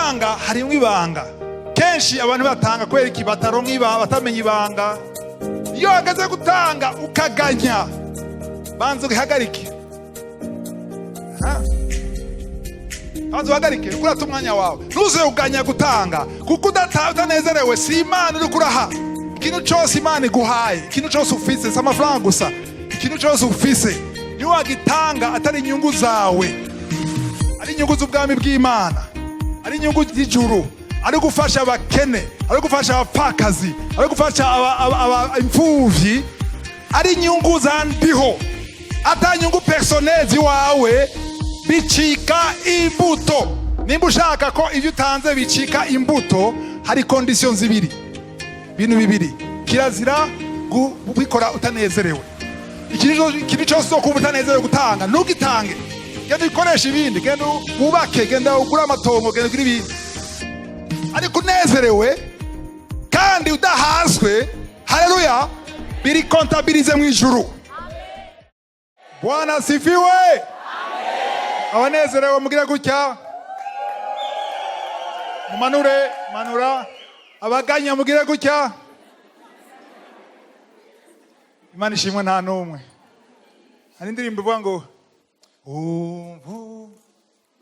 gutanga harimo ibanga. Kenshi abantu batanga kwera iki bataronka ibanga, batamenya ibanga. Iyo hagaze gutanga ukaganya, banza ugihagarike. Banza uhagarike, ukurata umwanya wawe. Ntuze uganya gutanga, kuko utanezerewe si Imana uri kuraha. Ikintu cyose Imana iguhaye, ikintu cyose ufise, si amafaranga gusa. Ikintu cyose ufise, niyo wagitanga atari inyungu zawe, ari inyungu z'ubwami bw'Imana, ari inyungu z'ijuru, ari gufasha abakene, ari gufasha abapfakazi, ari gufasha imfuvyi, ari inyungu zandiho, ata nyungu personezi wawe, bicika imbuto. Nimba ushaka ko ibyo utanze bicika imbuto, hari conditions zibiri, bintu bibiri. Kirazira gukora utanezerewe. Ikintu cyose kuba utanezerewe gutanga, ntugitange. Genda ukoresha ibindi, genda wubake, genda ugura amatongo, genda ugura ibindi. Ariko unezerewe kandi udahazwe, haleluya, biri kontabilize mu ijuru. Bwana sifiwe. Abanezerewe mugire gutya, manura. Abaganya mugire gutya. Imana ishimwe nta numwe. Hari indirimbo ivuga ngo umvu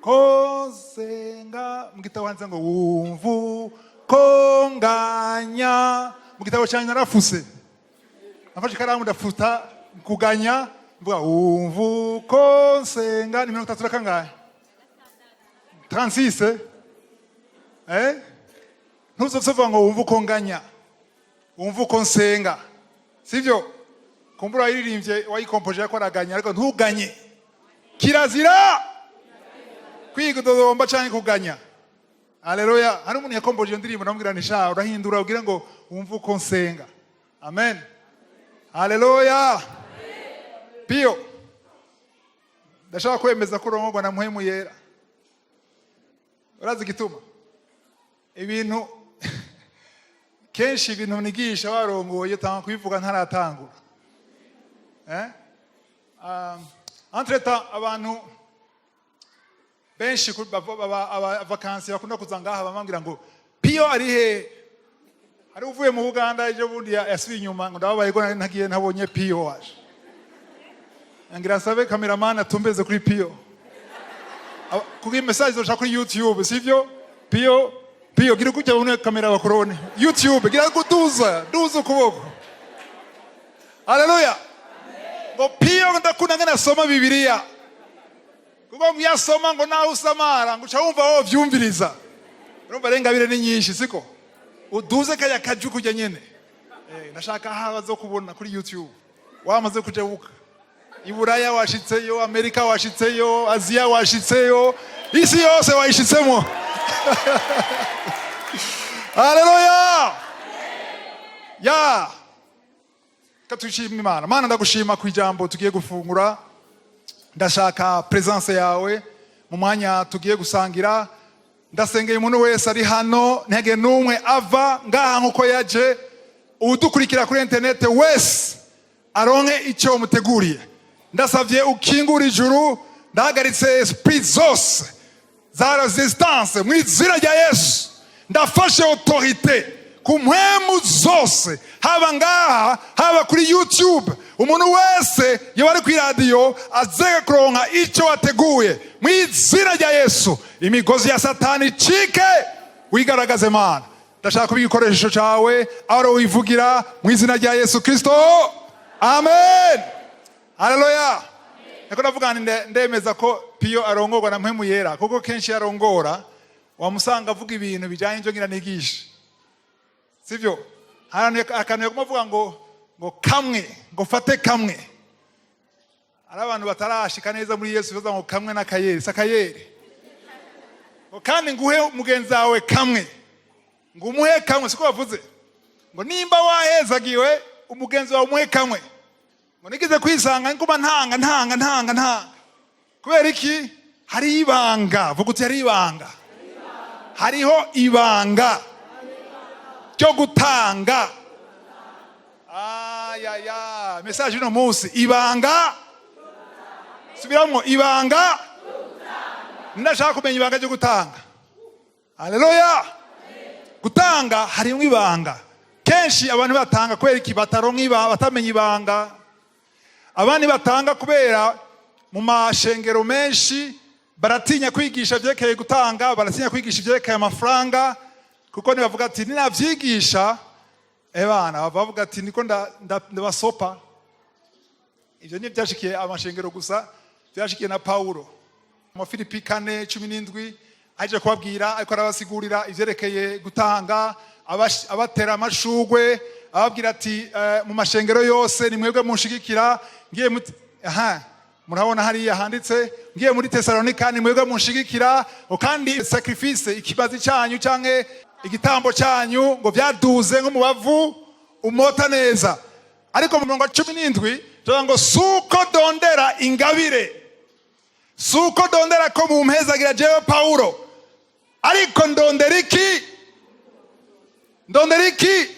kosenga, mu gitabo hanze ngo umvu konganya. Mu gitabo cyane narafuse, nafashe ikaramu ndafuta kuganya, mvuga umvu kosenga. Ni 30 kangahe? 36. Ntuzosova ngo umvu konganya, umvu konsenga, sivyo? Kumbura iririmbye wayikompoje yakoraganya, ariko ntuganye. Kirazira kwigodomba cyane kuganya. Haleluya. Hari umuntu yakompoje iyo ndirimbo namubwira nisha urahindura ugira ngo wumve uko nsenga. Amen. Haleluya. Pio, ndashaka kwemeza ko urongorwa na muhemu yera. Urazi gituma ibintu kenshi ibintu nigisha warongoye tanga kubivuga ntaratangura. Entreta abantu benshi vakansi bakunda kuza ngaha bamambwira ngo Pio ari he? Ari uvuye mu Uganda ejo bundi yasubiye inyuma ngo ndababaye ko ntagiye ntabonye Pio waje. Ngira sabe cameraman atumbeze kuri Pio. Kugi message zo kuri YouTube, sivyo? Pio gira kujya une kamera bakorone. YouTube gira kutuza, duza ukuboko. Haleluya. Ngo Pio ndakunda ngena soma Bibiliya. Kuko muyasoma ngo nawe usamara ngo cyumva wo vyumviriza. Urumva rengabire ni nyinshi siko? Uduze kaya kaju kujya nyene. Ndashaka aha bazo kubona kuri YouTube. Wamaze kujebuka. Iburaya washitseyo, Amerika washitseyo, Aziya washitseyo, isi yose wayishitsemo. Haleluya. Ya. Katushima Imana. Mana ndagushima ku ijambo tugiye gufungura. Ndashaka presence yawe mu mwanya tugiye gusangira. Ndasengeye umuntu wese ari hano ntege numwe ava ngaha nkuko yaje, udukurikira kuri internet wese aronke icyo muteguriye. Ndasavye ukingura ijuru, ndahagaritse esprit zose za resistance mu izina rya Yesu. Ndafashe autorité ku mpwemu zose, haba ngaha haba kuri YouTube. Umuntu wese yabari kuri radio azega kuronka icyo wateguye mu izina rya Yesu. Imigozi ya Satani cike, wigaragaze Mana. Ndashaka kubikoresho cyawe aho wivugira mu izina rya Yesu Kristo. Amen. Haleluya. Nako navuga ndemeza ko Pio arongorwa na mpemu yera, kuko kenshi arongora wamusanga avuga ibintu bijanye n'ibyo ngira nigisha, sivyo? Akantu yakuvuga ngo kamwe, ngo fate kamwe. Ari abantu batarashika neza muri Yesu baza ngo kamwe n'akayeri, sakayeri. Ngo kandi nguhe mugenzi wawe kamwe, ngo umuhe kamwe, siko bavuze. Ngo nimba wahezagiwe umugenzi wawe umuhe kamwe. Ngo nigize kwisanga nguma ntanga. Kubera iki? Hari ibanga, vuga uti hari ibanga. Hariho ibanga cyo gutanga. Message no munsi, ibanga. Subiramo, ibanga. Ndashaka kumenya ibanga cyo gutanga. Haleluya. Gutanga harimwo ibanga. Kenshi abantu batanga kubera iki bataronka ibanga, batamenya ibanga. Abandi batanga kubera mu mashengero menshi baratinya kwigisha vyerekeye gutanga, baratinya kwigisha vyerekeye amafaranga, kuko nibavuga ati ninavyigisha bana bavuga ati niko ndabasopa. Ivyo ni vyashikiye amashengero gusa, vyashikiye na Paulo mu Filipi 4:17 aje kubabwira ariko arabasigurira ivyerekeye gutanga, abatera amashugwe, ababwira ati mu mashengero yose ni mwebwe munshigikira. Ngiye murabona hariya handitse ngiye muri Tesalonika ni mwebwe munshigikira, kandi sacrifice ikibazi cyanyu canke igitambo cyanyu ngo byaduze nk'umubavu umota neza. Ariko mu 17 tuvuga ngo suko dondera ingabire, suko dondera ko mu mpezagira jewe Paulo, ariko ndondera iki? Ndondera iki?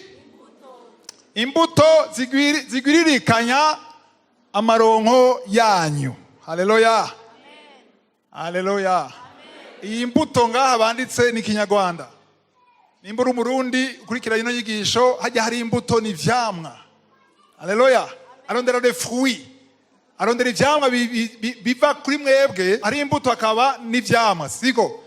Imbuto zigwiririkanya amaronko yanyu. Haleluya. Haleluya. Iyi mbuto ngaha banditse ni Kinyarwanda. Nimba uri Umurundi ukurikira ino nyigisho, hajya hari imbuto ni vyamwa. Haleluya. Arondera de fruits. Arondera ivyamwa biva kuri mwebwe, hari imbuto akaba ni vyamwa. Siko.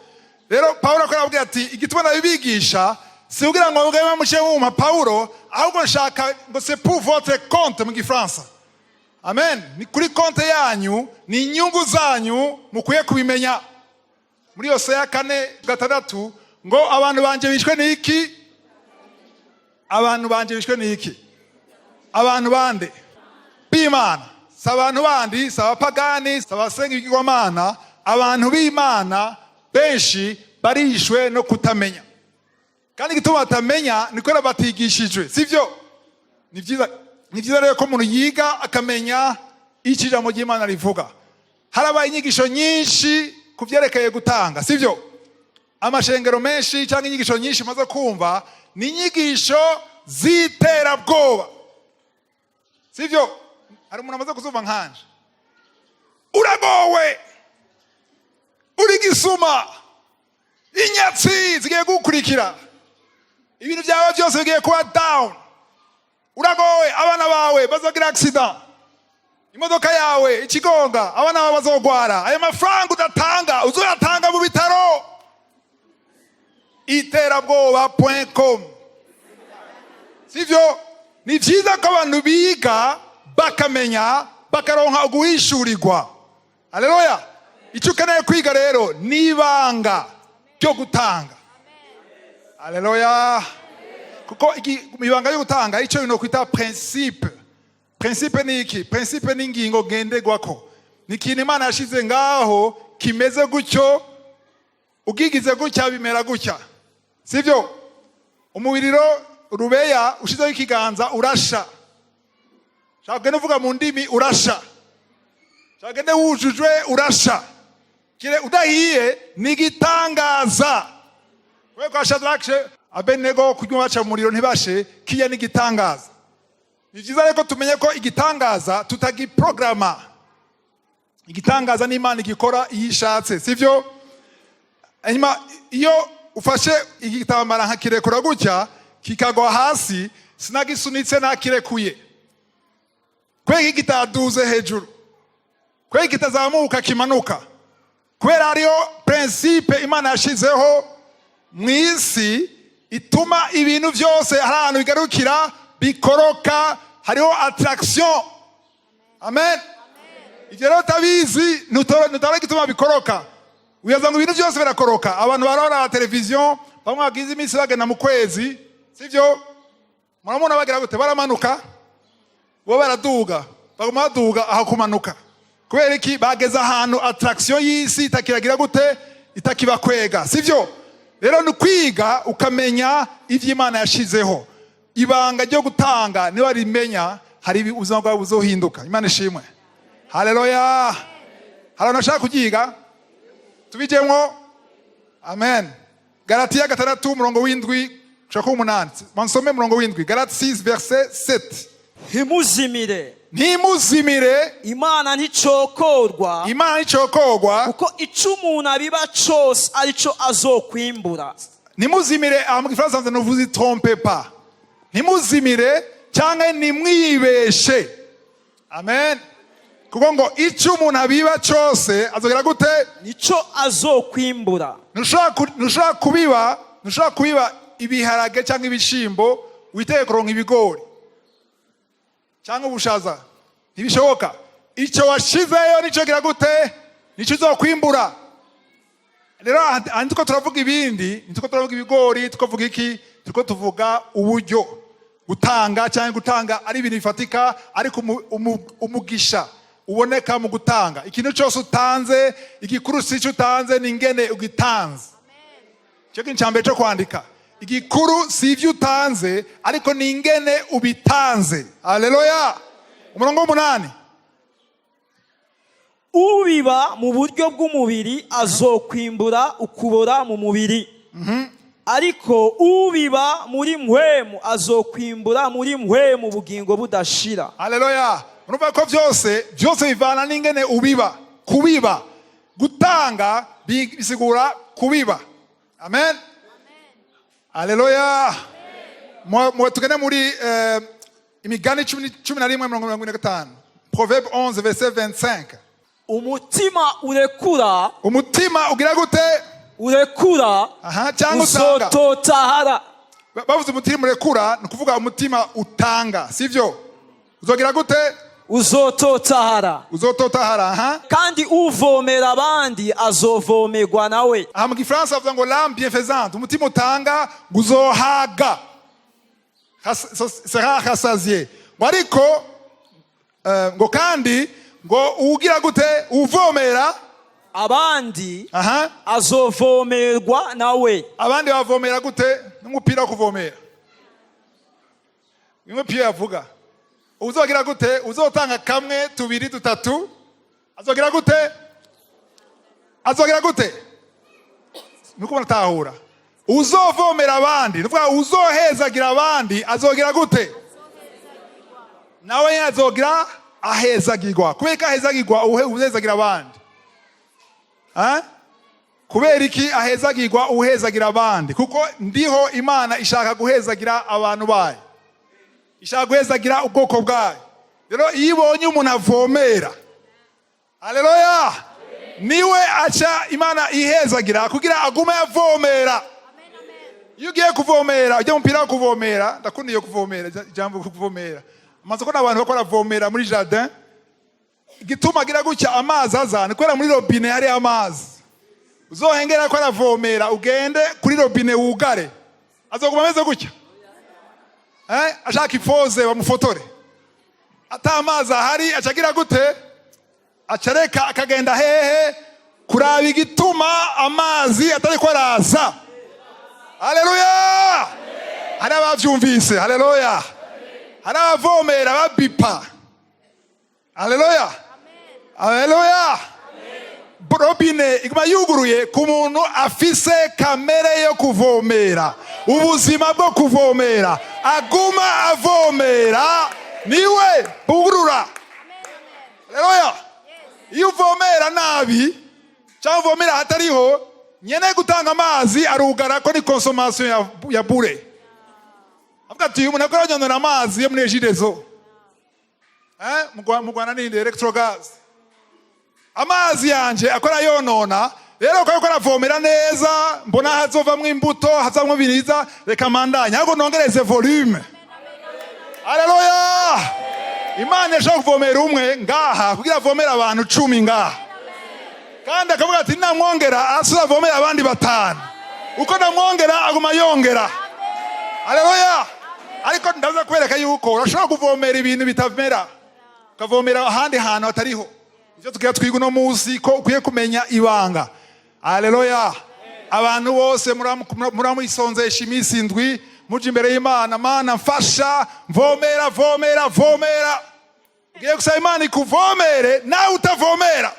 Rero Paulo akora ati igituma nabibigisha si kugira ngo mugebe mushe mu Paulo, ahubwo nshaka ngo c'est pour votre compte mu Gifaransa. Amen. Ni kuri konte yanyu, ni inyungu zanyu mukwiye kubimenya. Muri Hosea 4:6 ngo abantu banje bishwe n'iki? Abantu banje bishwe n'iki? Abantu bande b'Imana. Sabantu bandi, sabapagani, sabasenga ibigirwamana, abantu b'Imana benshi barishwe no kutamenya. Kandi gituma batamenya niko batigishijwe, sivyo? Ni vyiza rero ko umuntu yiga akamenya icyo ijambo ry'Imana rivuga. Harabaye inyigisho nyinshi kuvyerekeye gutanga, sivyo? Amashengero menshi cyangwa inyigisho nyinshi maze kumva ni inyigisho ziterabwoba, sivyo? Hari umuntu amaze kuzumva nkanje, uragowe, uri gisuma, inyatsi zigiye gukurikira, ibintu byawe byose bigiye kuba down, uragowe, abana bawe bazogira accident, imodoka yawe ikigonga, abana bawe bazogwara, ayo mafaranga udatanga uzoyatanga mu bitaro. iterabwoba.com. Sivyo? Ni vyiza ko abantu biga bakamenya bakaronka guhishurirwa. Haleluya. Icyo ukeneye kwiga rero ni ibanga ryo gutanga. Haleluya. Kuko ibanga ryo gutanga icyo bino kwita principe. Principe ni iki? Principe ni ingingo ngenderwako. Ni ikintu Imana yashize ngaho kimeze gutyo, ugigize gutya bimera gutya. Sivyo? Umubiriro rubeya ushizeho ikiganza urasha. Shaka uvuga mu ndimi urasha. Shaka wujujwe urasha. Kire udahiye ni gitangaza. We kwa Shadrach Abednego kunywa baca mu muriro ntibashe, kiya ni gitangaza. Ni byiza reko tumenye ko igitangaza tutagiprograma. Igitangaza ni Imana igikora iyishatse, sivyo? Hanyuma iyo ufashe igitambara nkakirekura gutya kikagwa hasi, sinagisunitse nakirekuye. Kweki kitaduze hejuru, kweki kitazamuka kimanuka, kubera hariyo principe Imana yashizeho mwisi ituma ibintu byose hari ahantu bigarukira bikoroka, hariho attraction. Amen. Ivyo rero tabizi nutara gituma bikoroka. Uyaza ngo ibintu byose birakoroka. Abantu barora television bamwe bagize iminsi bagenda mu kwezi, sivyo? Muramuna bagira gute? Baramanuka bo baraduga, baguma baduga aho kumanuka. Kubera iki? Bageza ahantu attraction y'isi itakiragira gute? Itakibakwega, sivyo? Rero ni kwiga ukamenya ivyo Imana yashizeho. Ibanga ryo gutanga niba rimenya, hari ubuzima bwawe buzohinduka. Imana ishimwe. Haleluya. Hari nashaka kugiga tubijemwo. Amen. Galatiya 6:7-8. Mansome 7. Galatiya 6 verset 7. ntimuzimire. Imana nticokorwa kuko ico umuntu abiba cose arico azokwimbura. Ntimuzimire, mu Gifaransa ne vous y trompez pas. Ntimuzimire cyangwa nimwibeshe. Amen. Kuko ngo ico umuntu abiba cose azogera gute? Nico azokwimbura. Nushaka kubiba ibiharage cyangwa ibishimbo witeye kuronka ibigori cyangwa ubushaza, ntibishoboka. Icyo washizeyo nico gira gute? Nico uzokwimbura. Rero andiko turavuga ibindi, nituko turavuga ibigori, tukavuga iki? Tuko tuvuga uburyo gutanga cyangwa gutanga ari ibintu bifatika, ariko umugisha uboneka mu gutanga. Ikintu cyose utanze, igikuru si cyo utanze, ni ingene ugitanze. Cyo kintu cyambere cyo kwandika. Igikuru si ivyo utanze, ariko ni ingene ubitanze. Haleluya. Umurongo 8. Ubiba mu buryo bw'umubiri azokwimbura ukubora mu mubiri. Ariko ubiba muri mpwemu azokwimbura muri mpwemu bugingo budashira. Haleluya. Urumva ko byose bivana n'ingene ubiba. Kubiba, gutanga bisigura kubiba. Amen. Haleluya. Tugende muri Imigani 11:45. Proverbe 11 verset 25. Umutima urekura. Umutima ugira gute? Urekura. Cyangwa utanga. Uzototahara. Bavuze umutima urekura, ni kuvuga umutima utanga, sivyo? Uzogira gute? Uzototahara. Kandi uvomera abandi azovomerwa nawe. Mu Gifaransa bavuga ngo l'âme bienfaisante, umutima utanga uzohaga. Sera rassasié. Ariko ngo kandi ngo ugira gute? Uvomera abandi azovomerwa nawe. Abandi bavomera gute? N'umupira wo kuvomera. Umupira yavuga. Uzogira gute? Uzotanga kamwe, tubiri, dutatu. Azogira gute? Nuko muratahura. Uzovomera abandi, nuvuga uzohezagira abandi, azogira gute? Nawe yazogira ahezagirwa. Kubera ahezagirwa uhezagira abandi. Kubera iki ahezagirwa uhezagira abandi? Kuko ndiho Imana ishaka guhezagira abantu bayo. Ishaka guhezagira ubwoko bwayo. Rero iyo ibonye umuntu avomera, haleluya, niwe acha Imana ihezagira kugira agume avomera. Iyo ugiye kuvomera, ujya mupira wo kuvomera, ndakunda iyo kuvomera, ijambo kuvomera. Amaze ko n'abantu bakora vomera muri jardin, igituma agira gutya amazi azana, kubera muri robine hari amazi. Uzohengera ko aravomera, ugende kuri robine wugare, azoguma ameze gutya. Ashaka ifoze bamufotore. Ata amazi ahari acagira gute? Acareka akagenda hehe kuraba igituma amazi atari ko araza. Haleluya. Hari abavyumvise. Haleluya. Hari abavomera babipa. Haleluya. Haleluya. Robine iguma yuguruye ku muntu afise kamere yo kuvomera, ubuzima bwo kuvomera, aguma avomera, niwe bugurura. Haleluya. Iyo uvomera nabi cyangwa uvomera hatariho, nyene gutanga amazi arugara ko ni consommation ya bure. Avuga ati umuntu akora nyonora amazi yo muri ejirezo. Mugwana ni electrogas. Amazi yanje akora yonona, rero ko aravomera neza, mbona hazovamwo imbuto, hazamwo biniza, reka mandanya ahubwo nongereze volume. Haleluya. Imana yashaka kuvomera umwe ngaha kugira avomera abantu 10 ngaha. Kandi akavuga ati namwongera asuzavomera abandi 5. Uko namwongera aguma yongera. Haleluya. Ariko ndaza kwereka yuko urashobora kuvomera ibintu bitavomera, ukavomera ahandi hantu hatariho. Ivyo tugiye twiga no muzi ko ukwiye kumenya ibanga. Haleluya. Abantu bose muramusonzesha iminsi indwi muje imbere y'Imana, Mana mfasha, mvomera. Ugiye gusaba Imana ikuvomere, nawe utavomera.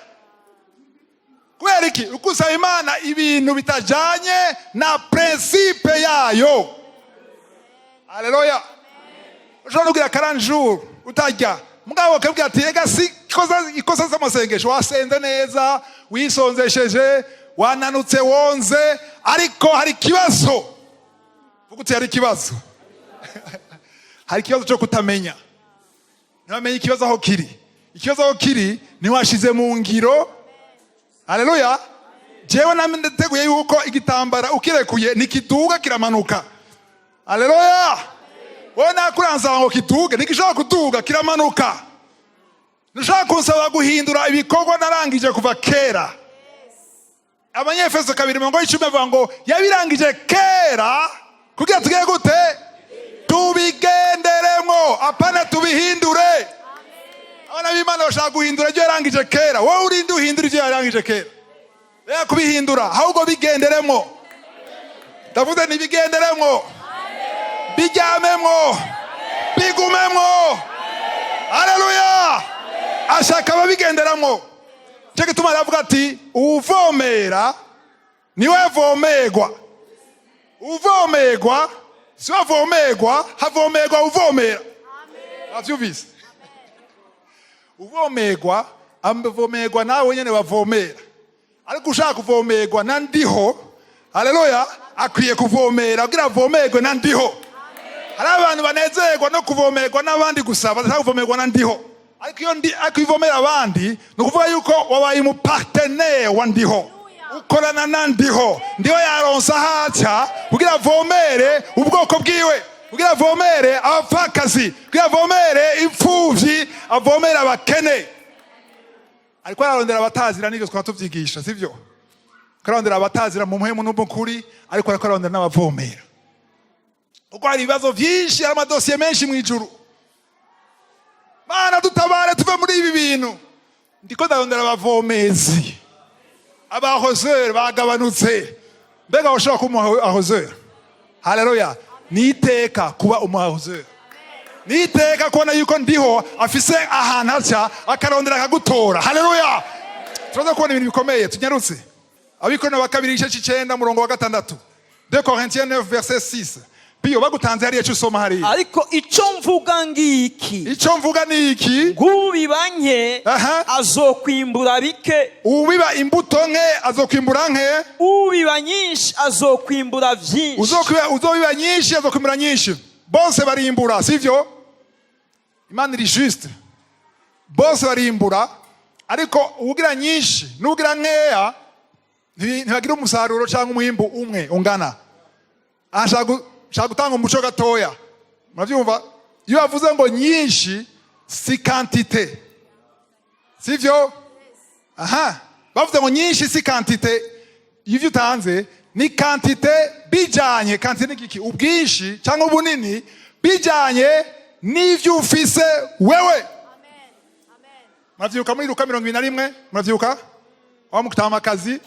Kubera iki? Ukusaba Imana ibintu bitajanye na principe yayo. Haleluya. ushobora kugira 40 jours utarya mugabo akabwira ati ega si ikosa z'amasengesho wasenze neza wisonzesheje wananutse wonze ariko hari kibazo vuga hari kibazo hari kibazo cyo kutamenya ntamenye ikibazo aho kiri ni washize mu ngiro. Haleluya. Jewe namendeteguye yuko igitambara ukirekuye nikiduga kiramanuka. Haleluya. Wowe nakuranza ngo kiduge nikishaka kuduga kiramanuka. Nushaka kunsaba guhindura ibikorwa narangije kuva kera. Abanyefeso 2:10 bavuga ngo yabirangije kera kugira tugere gute tubigenderemo apana tubihindure. Abana b'Imana bashaka guhindura ibyo yarangije kera. Wowe urinde uhindura ibyo yarangije kera. Reka kubihindura ahubwo bigenderemo. Ndavuze nibigenderemo. Bijyamemo. Bigumemo. Haleluya. Ashaka babigenderamo. Cyo gituma aravuga ati uvomera niwe vomerwa. Uvomerwa si wavomerwa havomerwa uvomera. Avyumvise. Uvomerwa amvomerwa nawe nyene bavomera. Ariko ushaka kuvomerwa nandiho. Haleluya. Akwiye kuvomera kugira avomerwe nandiho. Hari abantu banezerwa no kuvomerwa n'abandi gusa badashaka kuvomerwa nandiho. Ariko iyo akivomera abandi no kuvuga yuko wabaye mu partenaire wa ndiho. Ukorana nandiho. Ndiho yaronsa hacha kugira avomere ubwoko bwiwe. Kugira avomere abapfakazi. Kugira avomere imfuvyi, avomere abakene. Ariko ararondera abatazira n'ibyo twatuvyigisha sivyo? Karondera abatazira mu muhemu n'ubukuri ariko ararondera n'abavomera. Uko hari ibibazo byinshi hari amadosiye menshi mu ijuru. Mana dutabare tuve muri ibi bintu. Ndiko ndarondera abavomezi. Abahozeur bagabanutse. Mbega ushaka kuba ahozeur. Haleluya. Niteka kuba umuhozeur. Niteka kubona yuko ndiho afise ahantu haca akarondera akagutora. Haleluya. Turaza kubona ibintu bikomeye tunyarutse. Abikorera bakabiri igice c'9 murongo wa 6. 2 Corinthiens 9 verset 6. Piyo bagutanze hariya cyo usoma hariya. Ariko icyo mvuga ngiki. Icyo mvuga ni iki? Gubibanye azokwimbura bike. Ubiba imbuto nke azokwimbura nke. Ubiba nyinshi azokwimbura byinshi. Uzobiba nyinshi azokwimbura nyinshi. Bose barimbura sivyo? Imana iri juste. Bose barimbura ariko ugira nyinshi nugira nkeya ntibagira umusaruro cyangwa umwimbo umwe ungana. Shaka gutanga umuco gatoya. Murabyumva? Iyo bavuze ngo nyinshi si quantité. Sivyo? Bavuze ngo nyinshi si quantité. Ivyo utanze ni quantité bijanye. Quantité ni kiki? Ubwinshi cyangwa ubunini bijanye n'ivyo ufise wewe. Amen. Muravyuka muri Luka 21. Muravyuka? Wa mukutamakazi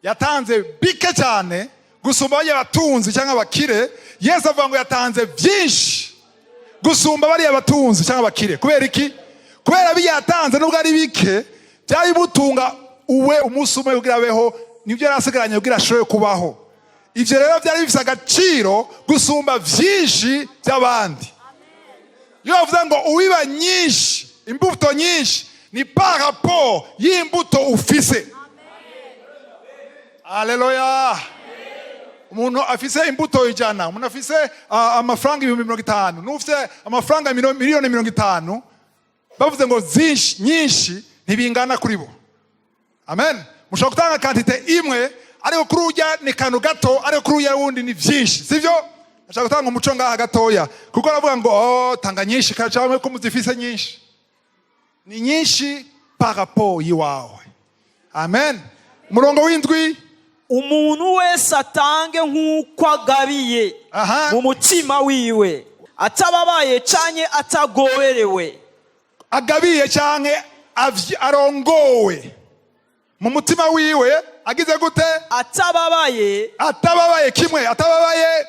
yatanze bike cyane gusumba abatunzi cyangwa abakire. Yesu avuga ngo yatanze byinshi gusumba bari abatunzi cyangwa abakire. Kubera iki? Kubera biyatanze nubwo ari bike byari butunga uwe umunsi umwe kugira abeho nibyo yarasigaranye kugira ashoye kubaho. Ivyo rero byari bifise agaciro gusumba byinshi by'abandi. Iyo bavuze ngo uwiba nyinshi imbuto nyinshi ni par rapport y'imbuto ufise. Haleluya. Umuntu afise imbuto 100, umuntu afise amafaranga 50,000, n'ufise amafaranga miliyoni 50, bavuze ngo zinshi nyinshi ntibingana kuri bo. Amen. Mushaka gutanga quantité imwe ariko kuri urya ni kanu gato ariko kuri urya wundi ni byinshi sivyo? Nashaka gutanga umuco ngaha gatoya kuko aravuga ngo tanga nyinshi kacawe ko muzifise nyinshi. Ni nyinshi par rapport yiwawe. Amen. Umurongo w'indwi. Umuntu wese atange nk'uko agabiye mu mutima wiwe atababaye canke atagoberewe. Agabiye canke arongowe mu mutima wiwe agize gute? Atababaye kimwe atababaye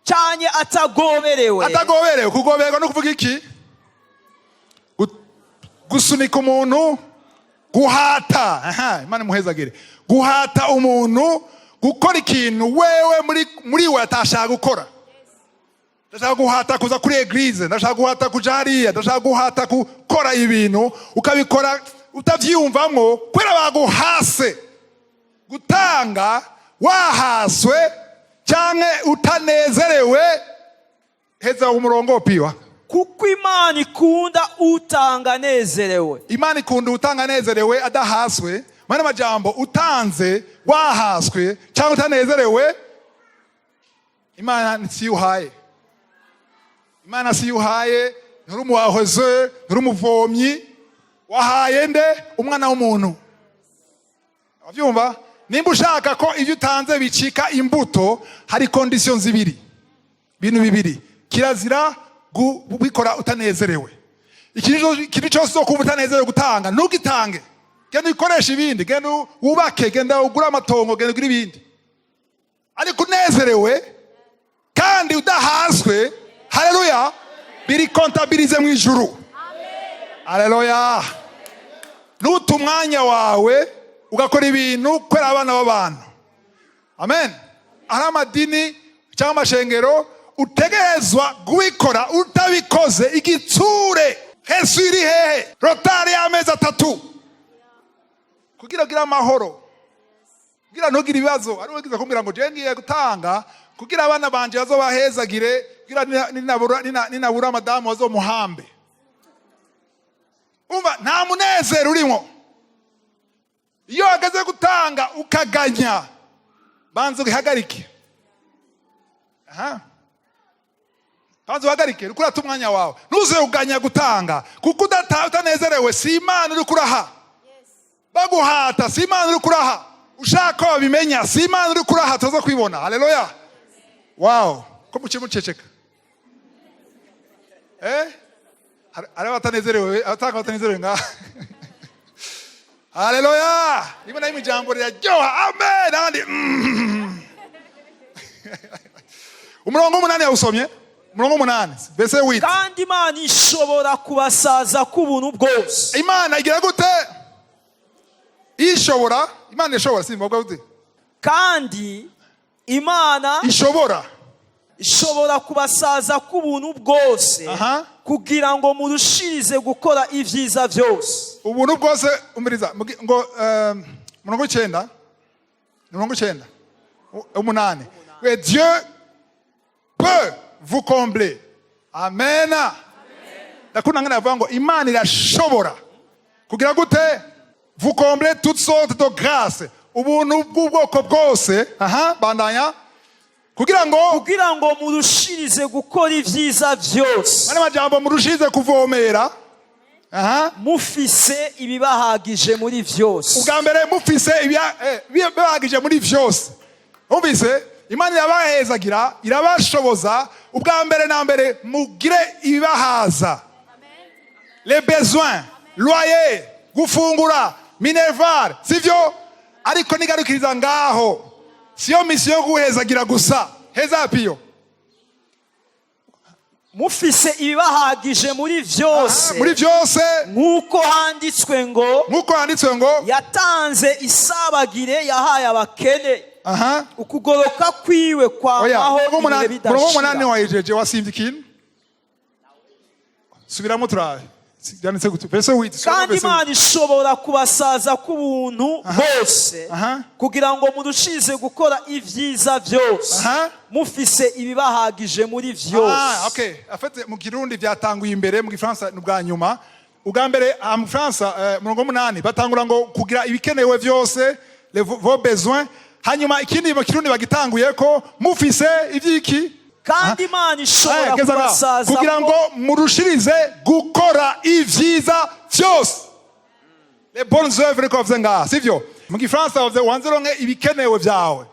canke atagoberewe. Atagoberewe. Kugoberwa no kuvuga iki? Gusunika umuntu, guhata. Imana muhezagire. Guhata umuntu gukora ikintu wewe muri we atashaka gukora. ndashaka guhata kuza kuri eglise, ndashaka guhata kuja hariya, ndashaka guhata gukora ibintu ukabikora utavyiyumvamwo kubera baguhase. Gutanga wahaswe canke utanezerewe, heza umurongo piwa. Kuko Imana ikunda utanga anezerewe. Imana ikunda utanga anezerewe adahaswe. Mana majambo, utanze wahaswe cyangwa utanezerewe, Imana siyuhaye. Imana siyuhaye, nturi umuwahoze, nturi umuvomyi, wahaye nde? Umwana w'umuntu. Wavyumva? Nimba ushaka ko ibyo utanze bicika imbuto, hari conditions zibiri. Bintu bibiri. Kirazira kubikora utanezerewe. Ikintu cyose cyo kuba utanezerewe gutanga, ntugitange. Genda ukoresha ibindi, genda wubake, genda ugura amatongo, genda ugura ibindi. Ariko unezerewe kandi udahaswe, haleluya, biri kontabilize mu ijuru. Haleluya. Nuta umwanya wawe ugakora ibintu kwera abana b'abantu. Amen. Ari amadini cyangwa amashengero utegerezwa kubikora, utabikoze igitsure. Yesu iri hehe? Rotari y'amezi 3 kugira gira amahoro, kugira ntugire ibibazo. Ari ugize kumbira ngo je ngiye gutanga kugira abana banje bazobahezagire, kugira ninabura amadamu bazomuhambe. Umva nta munezero urimo. Iyo agaze gutanga ukaganya, banzo gihagarike. Banzo uhagarike, rukura tumwanya wawe. Nuze uganya gutanga kuko utanezerewe, si Imana uri kuraha. Baguhata, si Imana uri kuraha. Ushaka wabimenya, si Imana uri kuraha, tuza kwibona. Haleluya. Wow, ko muceceka. Ari batanezerewe, atanga batanezerewe nga. Haleluya. Imana y'imijambo riraryoha. Amen. Andi. Umurongo 8 yawusomye. Umurongo 8 verse 8. Kandi Imana ishobora kubasaza kubuntu bwose. Imana igira gute? Ishobora. Imana ishobora, simba gute? Kandi Imana ishobora kubasaza kubuntu bwose, kugira ngo murushirize gukora ivyiza byose. Ubuntu bwose umiriza ngo murongo 9. Murongo 9. 8. Que Dieu peut vous combler. Amen. Ndakunda ngana avuga ngo Imana irashobora kugira gute? Vous combler toutes sortes de grâces. Ubuntu bw'ubwoko bwose. Bandanya. Kugira ngo murushirize gukora ivyiza byose. Mana majambo murushirize kuvomera. Mufise ibibahagije muri vyose. Ubwa mbere mufise ibibahagije muri vyose. Umvise? Imana yabahezagira, irabashoboza. Ubwa mbere na mbere mugire ibibahaza. Les besoins, loyer, gufungura, minerval, sivyo? Ariko nigarukiriza ngaho. Siyo misiyo guhezagira gusa. Heza piyo. Mufise ibibahagije muri vyose. Muri vyose. Nkuko handitswe ngo yatanze isabagire yahaye abakene. Ukugoroka kwiwe kwa maho ibihe bidashira. Murongo 8 wajeje wasimvye ikintu. Subiramo turabe. Kandi Imana ishobora kubasaza kubuntu bose, kugira ngo murushize gukora ivyiza byose, mufise ibibahagije muri vyose. Okay, afite mu Kirundi byatanguye imbere, mu Gifaransa n'ubwa nyuma. Ubwa mbere mu Fransa murongo 8 batangura ngo kugira ibikenewe byose, vos besoins. Hanyuma ikindi mu Kirundi bagitanguye ko mufise ivyiki. Kandi Imana ishobora kubasaza kugira ngo murushirize gukora ivyiza byose. Les bonnes œuvres ko vyenga, sivyo? Mu Gifaransa bavuze wanzironke ibikenewe byawe.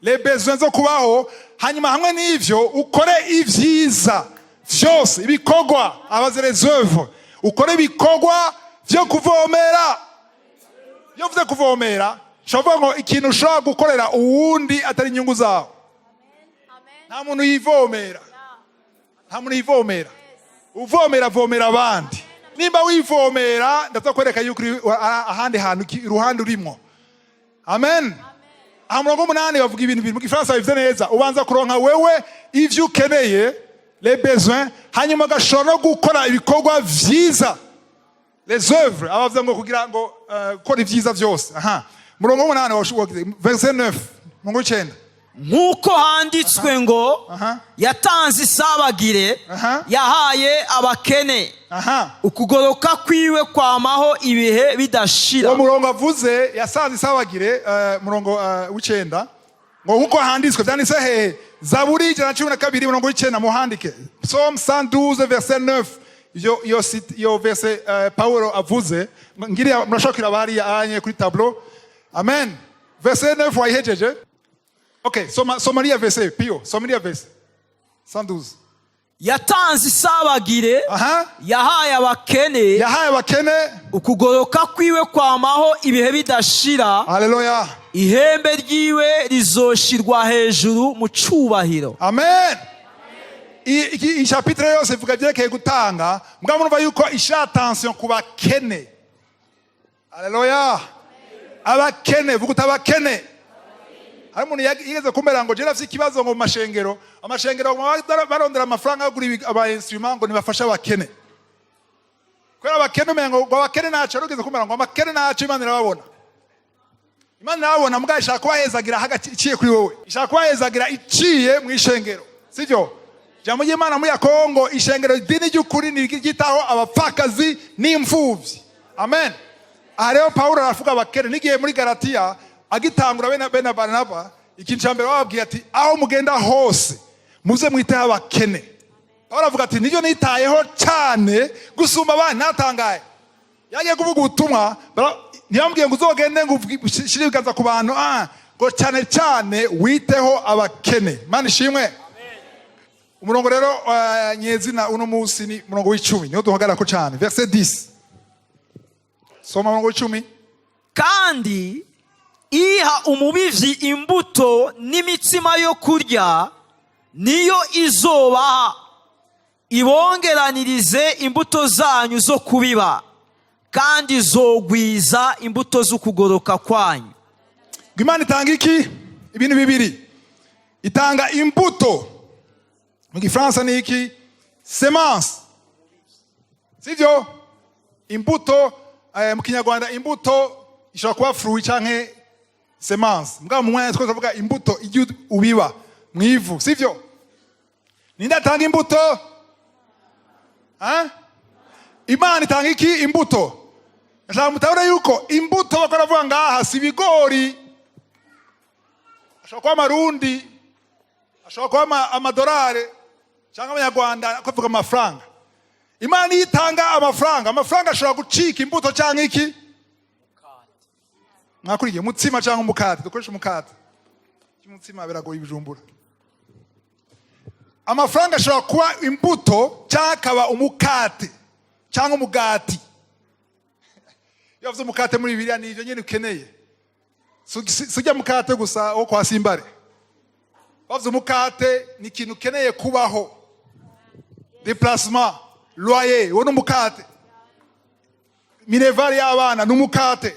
Les besoins zo kubaho, hanyuma hamwe n'ivyo ukore ivyiza byose, ibikogwa abaze les œuvres. Ukore ibikogwa byo kuvomera. Yo vuze kuvomera, shavuga ngo ikintu ushobora gukorera uwundi atari inyungu zawe. Nta muntu yivomera. Nta muntu yivomera. Uvomera vomera abandi. Nimba wivomera ndazakwereka yuko ahandi hantu iruhande urimo. Amen. Murongo 8 bavuga ibintu biri mu Gifaransa bivuze neza. Ubanza kuronka wewe ivyo ukeneye, les besoins hanyuma gashobora no gukora ibikorwa vyiza les œuvres abavuze ngo kugira ngo gukora ivyiza vyose murongo w'umunani verset 9 murongo w'icenda nk'uko handitswe ngo yatanze isabagire yahaye abakene ukugoroka kwiwe kwamaho ibihe bidashira. uwo murongo avuze yasanze isabagire murongo w'icenda ngo nk'uko handitswe vyanditse hehe Zaburi 112 murongo w'icenda muhandike Psalm 112 verset 9 iyo verset Paulo avuze ngiriya murashokira bariya anye kuri tableau amen verset 9 wayihejeje. Ok, somalia verse, Pio, somalia verse. 112. Yatanze isabagire, yahaye abakene, ukugoroka kwiwe kwamaho ibihe bidashira. Haleluya. Ihembe ryiwe rizoshirwa hejuru mu cubahiro. Amen. I chapitre yose ivuga byerekeye gutanga, mbwa murumva yuko ishira attention ku bakene. Haleluya. Abakene, vuga abakene. Hari umuntu yigeze kumera ngo jera afite ikibazo ngo mu mashengero barondera amafaranga yo kugura aba instrument ngo nibafasha abakene. Kwera abakene umengo ngo abakene naco rugeze kumera ngo abakene naco Imana irababona. Imana irababona mbwa ishaka kubahezagira hagati iciye kuri wowe. Ishaka kubahezagira iciye mu ishengero. Sivyo? Jambo y'Imana muri Kongo ishengero dini ry'ukuri nigitaho abapfakazi n'imfuvyi. Amen. Areo Paulo aravuga abakene nigiye muri Galatia agitangura bena Barnaba ikintu cyambere bababwiye ati aho mugenda hose muze mwitaho abakene. Paulo avuga ati nijyo nitayeho cyane gusumba abandi natangaye. Yagiye kuvuga ubutumwa ntiyambwiye ngo uzogende ngo ushirigaza ku bantu ngo cyane witeho abakene. Imana ishimwe. Umurongo rero nyezina uno munsi ni umurongo w'icumi niho duhagarara ko cyane verset 10. Soma umurongo w'icumi. Kandi iha umubivyi imbuto n'imitsima yo kurya niyo izobaha ibongeranirize imbuto zanyu zo kubiba kandi zogwiza imbuto z'ukugoroka kwanyu. Imana itanga iki? Ibintu bibiri. Itanga imbuto. Mu Gifaransa ni iki? Semence. Sivyo? Imbuto mu Kinyarwanda imbuto ishobora kuba fruit canke semence. Mbwa mu mwanya twese tuvuga imbuto ijya ubiba mu ivu, sivyo? Ninde atanga imbuto? Imana itanga iki? Imbuto. Ashaka mutabura yuko imbuto bakora vuga ngaha si bigori. Ashobora kuba amarundi, ashobora kuba amadolari cyangwa abanyarwanda kuvuga amafaranga. Imana itanga amafaranga ashobora gucika imbuto cyangwa iki? Mwakuriye mutsima cyangwa umukate, dukoresha umukate. Umutsima biragoye ibijumbura. Amafaranga ashobora kuba imbuto cyangwa akaba umukate cyangwa umugati. Iyo uvuze umukate muri Bibiliya ni ibyo nyine ukeneye. Sujya mukate gusa wo kwa Simbare. Bavuze umukate ni ikintu ukeneye kubaho. Déplacement, loyer, wo n'umukate. Minervari y'abana n'umukate.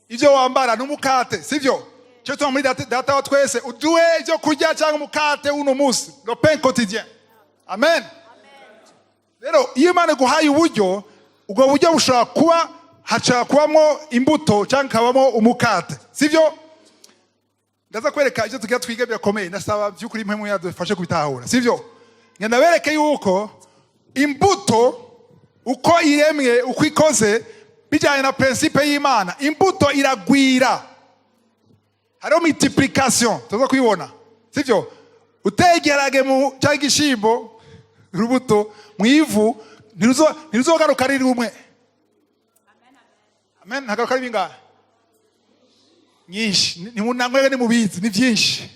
Ibyo wambara n'umukate, sivyo? Cyo tuma muri data wa twese uduwe ibyo kurya cyangwa umukate uno munsi, le pain quotidien. Amen. Rero iyo Imana guhaye uburyo, ubwo buryo bushobora kuba haca kubamo imbuto cyangwa kabamo umukate, sivyo? Ndaza kwereka ibyo tugira twiga birakomeye, ndasaba by'ukuri impemu yadufashe kubitahura, sivyo? Ngenda bereke yuko imbuto uko iremwe uko ikoze bijyanye na principe y'Imana, imbuto iragwira. Hariho multiplication, tuzo kubibona. Sivyo? Utegerage mu cyangwa igishimbo rubuto mu ivu ntiruzogaruka ari rumwe. Amen. Hagaruka ari bingahe? Nyinshi. Nimwe ni mubizi, ni byinshi.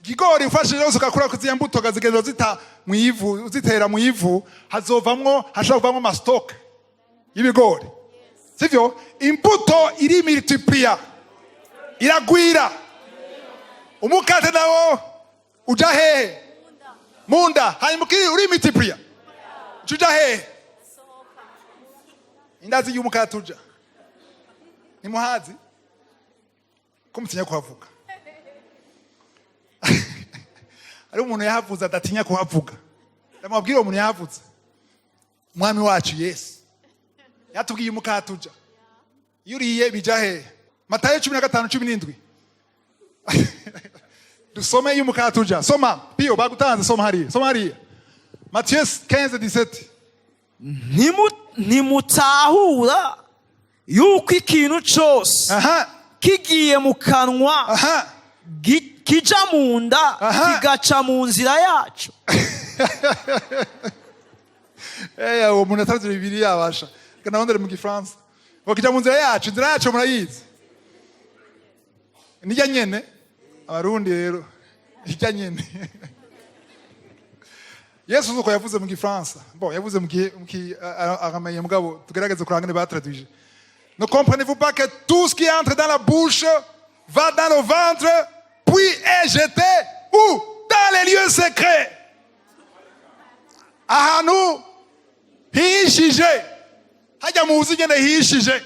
Gigori ufashije yose ukakura kuziya mbuto gazigenda zita mu ivu, uzitera mu ivu, hashobora kuvamo ma stock y'ibigori. Sivyo? Imbuto iri multiplier. Iragwira. Umukate nawo uja hehe? Munda. Hanyuma kiri uri multiplier. Uja hehe? Indazi y'umukate uja. Ni muhazi? Kumutinya kuhavuga. ari umuntu yahavuze adatinya kuhavuga. Ndamubwira umuntu yahavuze. Mwami wacu Yesu. Yatubwiye umukate uja. Iyo uriye bija he? Matayo 15:17. Dusome iyo umukate uja. Soma. Pio bagutanze soma hariya. Matthieu 15:17. Ntimutahura yuko ikintu cyose kigiye mu kanwa kija mu nda kigaca mu nzira yacu. Uwo muntu atazi bibiri yabasha. Kana wondere mu Gifaransa. Wakija mu nzira yacu murayizi. Nijya nyene abarundi rero. Nijya nyene. Yesu uko yavuze mu Gifaransa. Bon, yavuze mu aramaye mugabo tugerageze kurangane batraduije. Ne comprenez-vous pas que tout ce qui entre dans la bouche va dans le ventre puis est jeté où? Dans les lieux secrets. Ahantu hihishije. Hajya muzi nyene hihishije.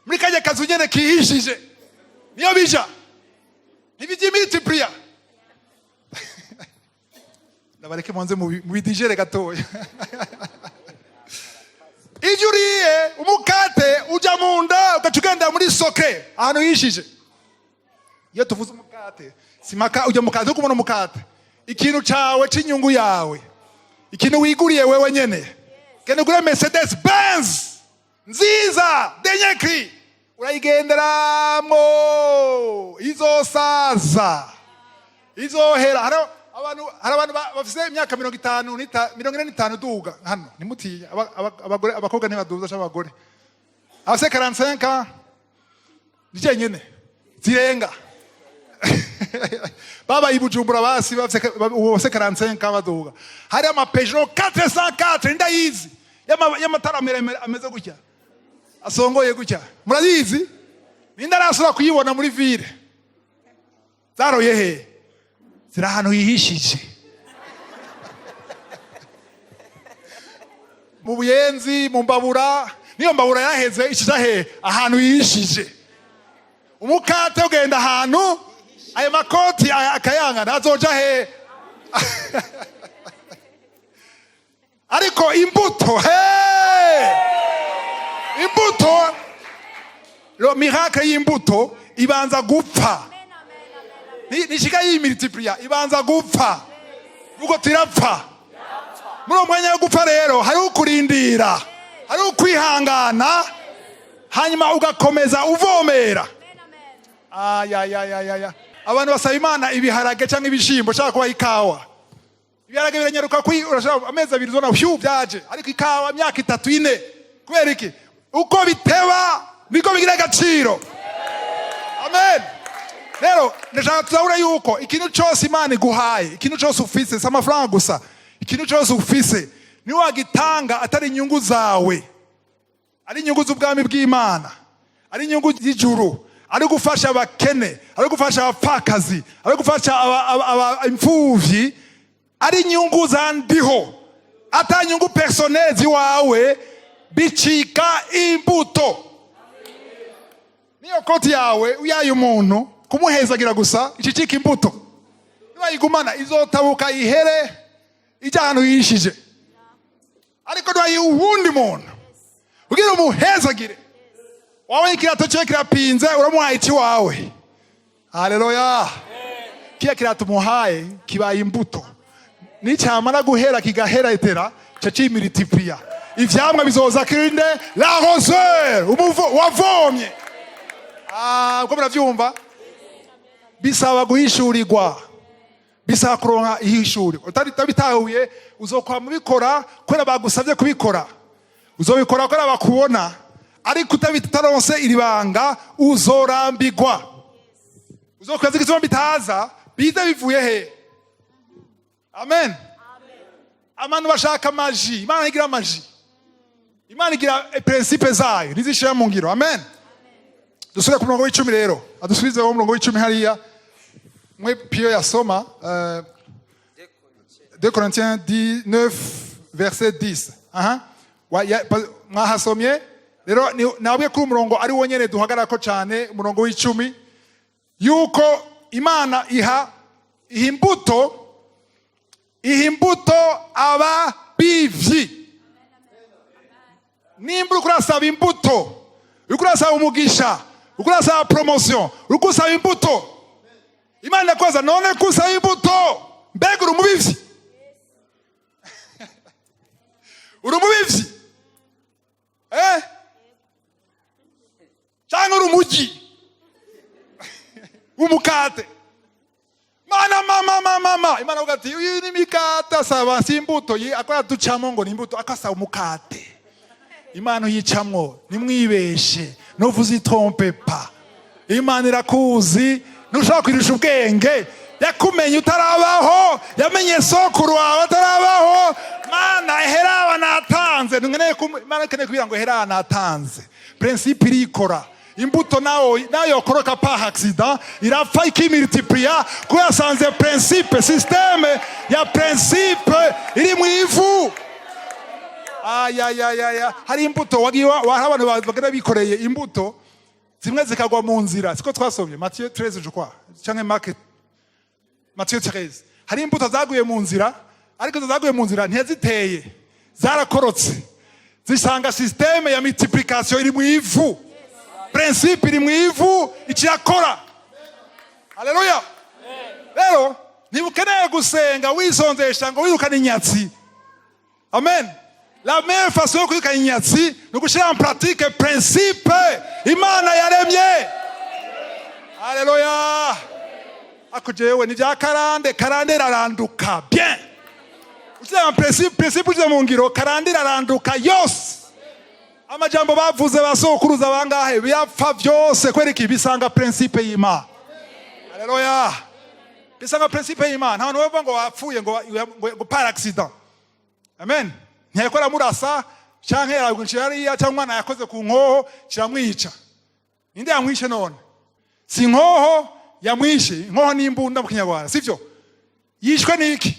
Muri kajya kazu nyene kihishije. Niyo bija. Nibijimultiplia. Ndabareke mwanze mu bidigere gatoya. Iyo uriye umukate uja mu nda ugacugenda muri soke ahantu hishije. Iyo tuvuze umukate simaka ujya mukate uko umuntu umukate ikintu cawe c'inyungu yawe ikintu wiguriye wewe nyene kene gure Mercedes Benz nziza denyekri urayigenderamo izosaza izohera hari abantu bafise imyaka 45 duga hano nimutiye abagore abakobwa ntibaduza cyangwa abagore afise 45 nije nyene zirenga baba ibujumbura basi bafise 45 baduga hari ama Peugeot 404 ndayizi y'amatara ameze gutya asongoye gutya murayizi ninda rasura kuyibona muri ville zaroye he zira hano hihishije mu Buyenzi mu Mbabura niyo Mbabura yaheze ishiza he ahantu hihishije umukate ugenda ahantu ayo makoti akayanga nazoja he ariko imbuto imbuto lo miracle y'imbuto ibanza gupfa nishika y'imultiplia ibanza gupfa uko tirapfa muri umwanya wo gupfa rero hari ukurindira hari ukwihangana hanyuma ugakomeza uvomera abantu basaba Imana ibiharage cyangwa ibishimbo cyangwa kuba ikawa ibiharage biranyaruka urashaka amezi 2 zona byaje ariko ikawa myaka 3 4 kubera iki uko biteba niko bigira agaciro. Amen. Rero ndashaka tuzabura yuko ikintu cyose Imana iguhaye ikintu cyose ufise amafaranga gusa ikintu cyose ufise ni wagitanga atari inyungu zawe ari inyungu z'ubwami bw'Imana ari inyungu y'ijuru ari gufasha abakene ari gufasha abapfakazi ari gufasha imfuvyi ari inyungu zandiho ata inyungu personnel wawe bicika imbuto niyo koti yawe uyaye umuntu kumuhezagira gusa icicika imbuto nibayigumana izotabuka ihere ijya ahantu yishije ariko nibaye uwundi muntu ugira umuhezagire wawe ikirato cye kirapinze uramuhaye iki wawe. Haleluya. Kiya kirato muhaye kibaye imbuto nicyamara guhera kigahera etera cacimultiplia ivyamwa bizoza kirinde la roseur wavomye uko muravyumva bisaba guhishurirwa bisaba kuronka ihishuri utabitahuye uzokwa mubikora kwera bagusavye kubikora uzobikora kwera bakubona ariko utabitaronse iribanga uzorambigwa uzokweza igizomba bitaza biza bivuye he. Amen. Abantu bashaka maji Imana igira maji Imana igira principe zayo nizishira mu ngiro. Amen. Dusubire ku murongo w'10 rero adusubize mu murongo w'10 hariya mwe Pio yasoma 2 Corinthiens 19 verset 10 mwahasomye rero nabwe ku murongo ari wonyene duhagarako cyane umurongo w'10 yuko Imana iha imbuto iha imbuto ababivyi. Nimba uriko urasaba imbuto, uriko urasaba umugisha, uriko urasaba promotion, uriko urasaba imbuto, Imana irakubaza none ko usaba imbuto mbega uri umubivyi? Uri umubivyi? Cyangwa uri umugi w'umukate? Mama Imana avuga ati uyu ni mikate asaba si imbuto akora ducamo ngo ni imbuto akasaba umukate. Imana yicamwo nimwibeshe nuvuze itrompe pa. Imana irakuzi nushaka kwirisha ubwenge, yakumenye utarabaho, yamenye sokuru wawe atarabaho. Mana herawa natanze, Imana keneye kubira ngo herawa natanze. Principe irikora. Imbuto nayo yokoroka pa accident, irapfa ikimultiplia ko yasanze principe, systeme ya principe iri mu ivu. Hari imbuto wagiwa abantu bagera bikoreye imbuto zimwe zikagwa mu nzira, siko twasomye Matthieu 13 je crois cyangwa Matthieu 13. Hari imbuto zaguye mu nzira, ariko zaguye mu nzira ntiziteye, zarakorotse zisanga systeme ya multiplication iri mu ivu, principe iri mu ivu ikiyakora. Haleluya. Rero ntibukeneye gusenga wisonzesha ngo wirukane inyatsi. Amen. La meilleure façon yo kwirukana inyatsi ni ugushira en pratique principe Imana yaremye. Haleluya. Akujewe ni bya karande raranduka bien. Ushira en principe uje mu ngiro karande raranduka yose. Amajambo bavuze basokuruza bangahe byapfa byose kwereka ibisanga principe y'Imana. Haleluya. Bisanga principe y'Imana. Nta hantu bava ngo wapfuye ngo par accident. Amen. Ntiyakora murasa canke yaragunshiriya cyangwa umwana yakoze ku nkoho kiramwica. Ninde yamwishe none? Si nkoho yamwishe, nkoho n'imbunda mu Kinyarwanda, sivyo? Yishwe niki?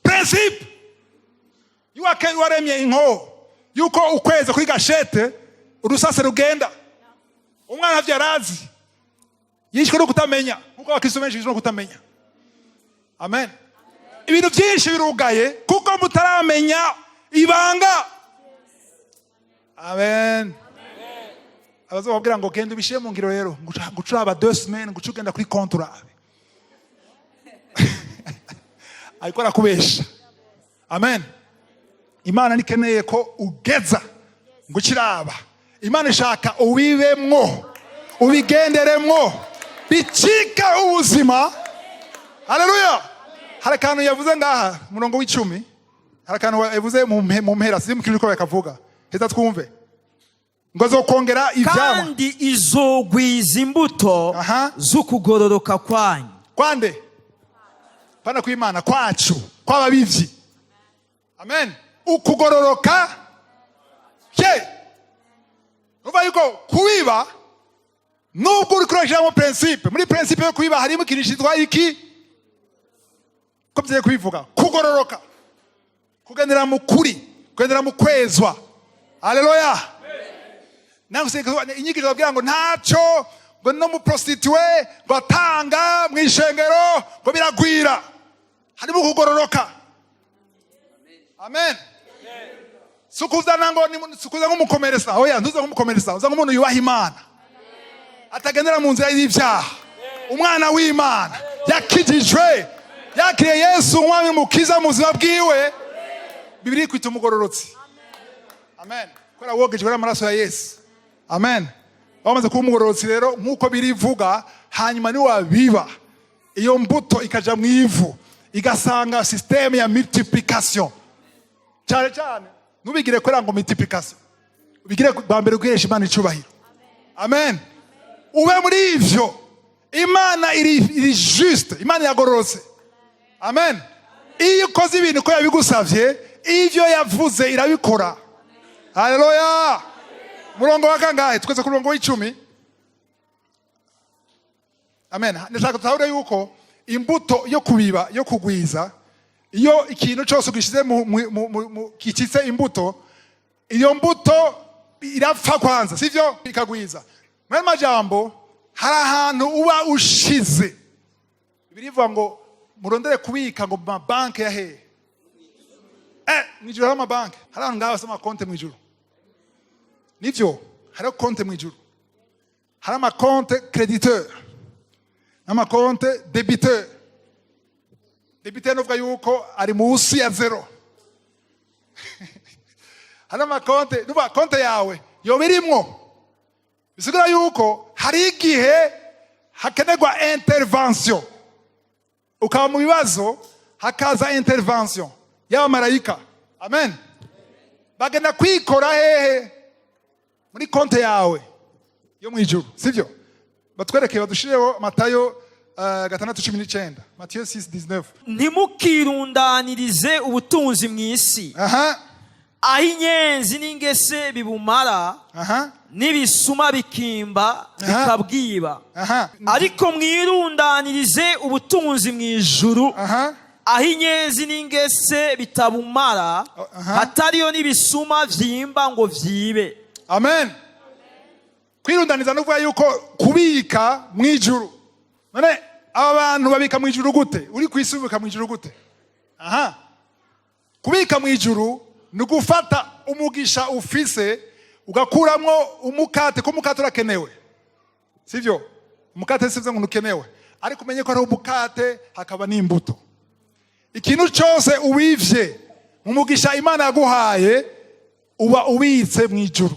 Principe. Yuwake waremye inkoho. Yuko ukweze kuri gashete urusase rugenda. Umwana vyarazi. Yishwe no kutamenya. Kuko bakisomesha no kutamenya. Amen. Ibintu byinshi birugaye kuko mutaramenya ibanga. Amen. Abazo babwira ngo genda ubishiye mu ngiro rero ngucuraba 2 semaines ngucugenda kuri contrat. Ariko arakubesha. Amen. Imana nikeneye ko ugeza ngukiraba. Imana ishaka ubibemwo, ubigenderemwo, bicika ubuzima. Haleluya. Harakanu yavuze ngaha murongo w'icumi. Harakanu yavuze mu mpera simukiri ko bakavuga. Heza twumve. Ngo zokongera ivyama kandi izogwiza imbuto z'ukugororoka kwanyu. Kwande? Pana kw'Imana kwacu, kw'ababivyi. Amen. Ukugororoka uva yuko kubiba nubwo uri kurashira mu principe. Muri principe yo kubiba harimo ikintu cyitwa iki? Ko byiye kubivuga kugororoka, kugendera mu kuri, kugendera mu kwezwa. Haleluya. Inyigisho babwira ngo ntacyo ngo no mu prostitute ngo atanga mu ishengero ngo biragwira, harimo kugororoka. Amen. Sukuzana ngo sukuza nk'umukomeresa. Oya, ntuze nk'umukomeresa, uza nk'umuntu yubaha Imana, atagendera mu nzira y'ibyaha. Umwana w'Imana yakijijwe, yakiriye Yesu umwami mukiza mu buzima bwiwe. Bibiri kwita umugororotsi. Amen. Kora wogejwe n'amaraso ya Yesu. Amen. Bamaze kuba umugororotsi rero nk'uko birivuga, hanyuma ni wabiba iyo mbuto ikaja mu ivu igasanga systeme ya multiplication. Cyane cyane nubigire kwera ngo multiplication, ubigire bambere guhesha Imana icubahiro. Amen. Ube muri ivyo Imana iri juste, Imana yagororotse. Amen. Iyo ukoze ibintu ko yabigusavye, ivyo yavuze irabikora. Haleluya. Murongo wa kangahe? Twese ku murongo w'icumi. Amen. Ndashaka tutahure yuko imbuto yo kubiba, yo kugwiza, iyo ikintu cyose ugishize mu kicitse imbuto, iyo mbuto irapfa kwanza, sivyo? Ikagwiza. Mwema majambo hari ahantu uba ushize. Birivuga ngo murondere kubika ngo mabanki ya hehe mwijuru hari amabanki hari abantu ngaho basoma konte mwijuru nivyo hari konte mwijuru hari amakonte crediteur n'amakonte debiteur debiteur novuga yuko ari munsi ya zero hari amakonte nuba konte yawe yoba irimwo bisigura yuko hari igihe hakenerwa intervention ukaba mu bibazo hakaza intervention y'abamarayika amen bagenda kwikora hehe muri konte yawe yo mwijuru sivyo batwereke badushireho Matayo 6:19 Matthieu 6:19 ntimukirundanirize ubutunzi mu isi aho inyenzi n'ingese bibumara n'ibisuma bikimba bikabwiba ariko mwirundanirize ubutunzi mu ijuru aho inyenzi n'ingese bitabumara hatariyo n'ibisuma vyimba ngo vyibe amen kwirundaniza no kuvuga yuko kubika mu ijuru none aba bantu babika mu ijuru gute uri kwisi ubika mu ijuru gute kubika mu ijuru ni gufata umugisha ufise ugakuramwo umukate ko umukate urakenewe sivyo umukate sivyo ngo nukenewe ariko umenye ko ari umukate hakaba n'imbuto ikintu cyose ubivye mu mugisha Imana yaguhaye uba ubitse mu ijuru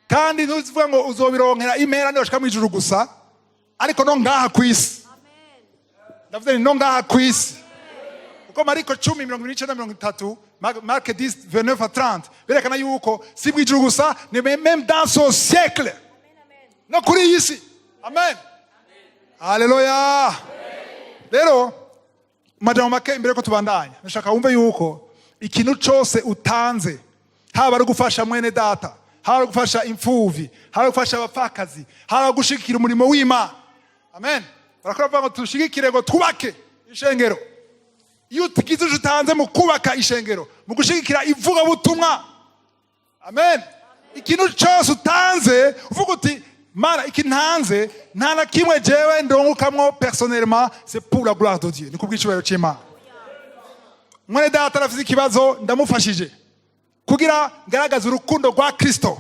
kandi ntuzivuga ngo uzobironkera impera ndoshika mu ijuru gusa ariko no ngaha kwisi ndavuze no ngaha kwisi uko Mariko 10:29-30 Marc 10:29-30 berekana yuko si mu ijuru gusa ni même dans ce siècle no kuri iyi si amen haleluya rero majambo make imbere ko tubandanya nashaka wumve yuko ikintu cyose utanze haba ari gufasha mwene data haba ari gufasha imfuvi haba ari gufasha abapfakazi haba ari gushigikira umurimo w'Imana amen barakora bavuga ngo tushigikire ngo twubake ishengero iyo tugize utanze mu kubaka ishengero mu gushigikira ivuga butumwa amen ikintu cyose utanze uvuga uti Mana ikintanze nta na kimwe jewe ndongukamwo personnellement c'est pour la gloire de Dieu ni kubw'icubahiro c'Imana mwene data arafise ikibazo ndamufashije kugira ngaragaza urukundo rwa Kristo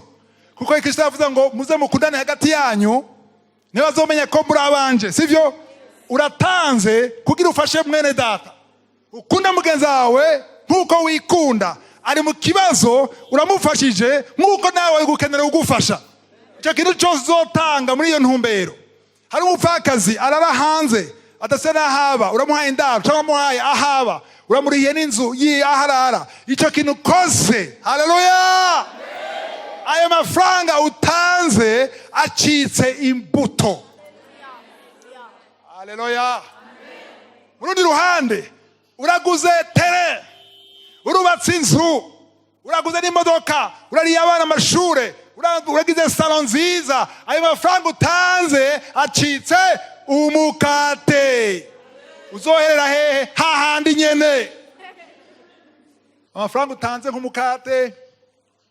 kuko Kristo yavuze ngo muze mukundane hagati yanyu ntibazomenya ko muri abanje sivyo uratanze kugira ufashe mwene data ukunda mugenzi wawe nkuko wikunda ari mu kibazo uramufashije nkuko nawe gukenera ugufasha icyo kintu cyose uzotanga muri iyo ntumbero hari umupfakazi arara hanze adase n'ahaba uramuhaye indaro cyangwa umuhaye ahaba uramurihiye n'inzu aharara icyo kintu koze haleluya ayo mafaranga utanze acitse imbuto haleluya urundi ruhande uraguze tere urubatse inzu uraguze n'imodoka urariye abana amashure uragize salon nziza ayo mafaranga utanze acitse umukate uzoherera hehe hahandi nyene amafaranga utanze nk'umukate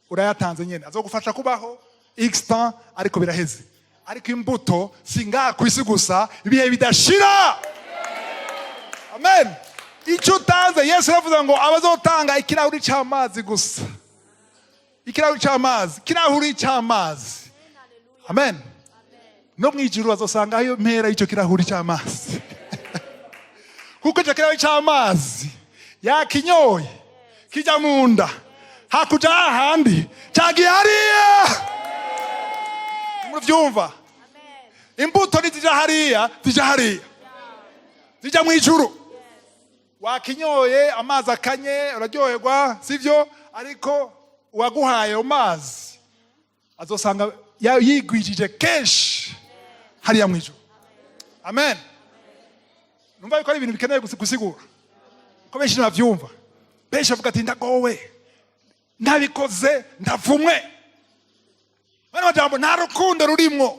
urayatanze nyene azogufasha kubaho x temps ariko biraheze ariko imbuto singa kwisi gusa ibihe bidashira amen icyo utanze Yesu aravuga ngo abazotanga ikirahuri cy'amazi gusa ikirahuri cy'amazi amen no mwijuru bazosanga ayo mpera y'icyo kirahuri cy'amazi kuko icyo kirahuri cy'amazi yakinyoye kijya mu nda hakuja ahandi cyagiye hariya muvyumva imbuto ntizija hariya zijya mu ijuru wakinyoye amazi akanye uraryoherwa sivyo ariko uwaguhaye amazi azosanga yigwijije kenshi hariya mu ijuru amen numva yuko ari ibintu bikeneye gusigura ko benshi ntibavyumva benshi bavuga ati ndagowe ntabikoze ndavumwe bano majambo nta rukundo rurimwo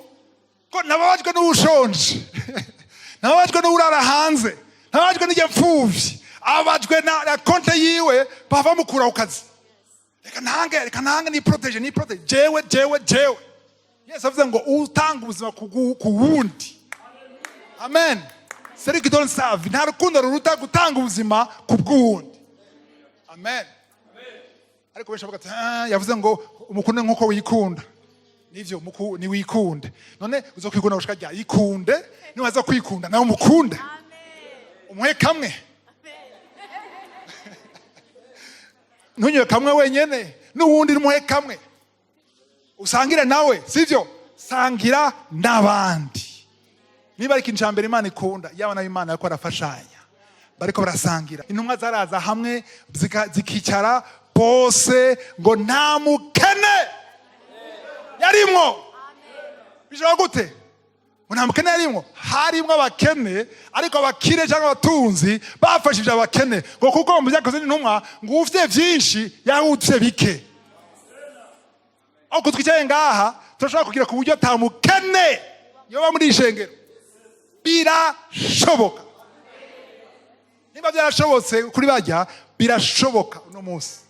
ko nababajwe n'ubushonje nababajwe n'urara hanze nababajwe n'igipfuvyi ababajwe na konte yiwe bava mukura ku kazi reka ntange ni protege jewe Yesu avuze ngo utanga ubuzima ku wundi amen celui qui donne sa vie. Nta rukundo ruruta gutanga ubuzima ku bw'uwundi. Amen. Ariko benshi bavuga ati yavuze ngo umukunde nk'uko wikunda. Nivyo ni wikunde. None uzokwikunda gushika rya ikunde niwaza kwikunda nawe umukunde. Umuhe kamwe. Ntunywe kamwe wenyene n'uwundi umuhe kamwe. Usangire nawe sivyo? Sangira n'abandi. Niba ari ikintu cya mbere Imana ikunda yaba nayo Imana yako arafashanya bariko barasangira. Intumwa zaraza hamwe zikicara bose ngo nta mukene yarimwo. Bishobora gute? Nta mukene yarimwo. Harimwo abakene ariko abakire cyangwa abatunzi bafashije abakene ngo kuko mu byakoze n'intumwa ngo ufite byinshi yahutse bike. Aho kutwicaye ngaha turashobora kugira ku buryo nta mukene yoba muri ishengero. Birashoboka. Niba byarashobotse kuri bajya birashoboka uno munsi.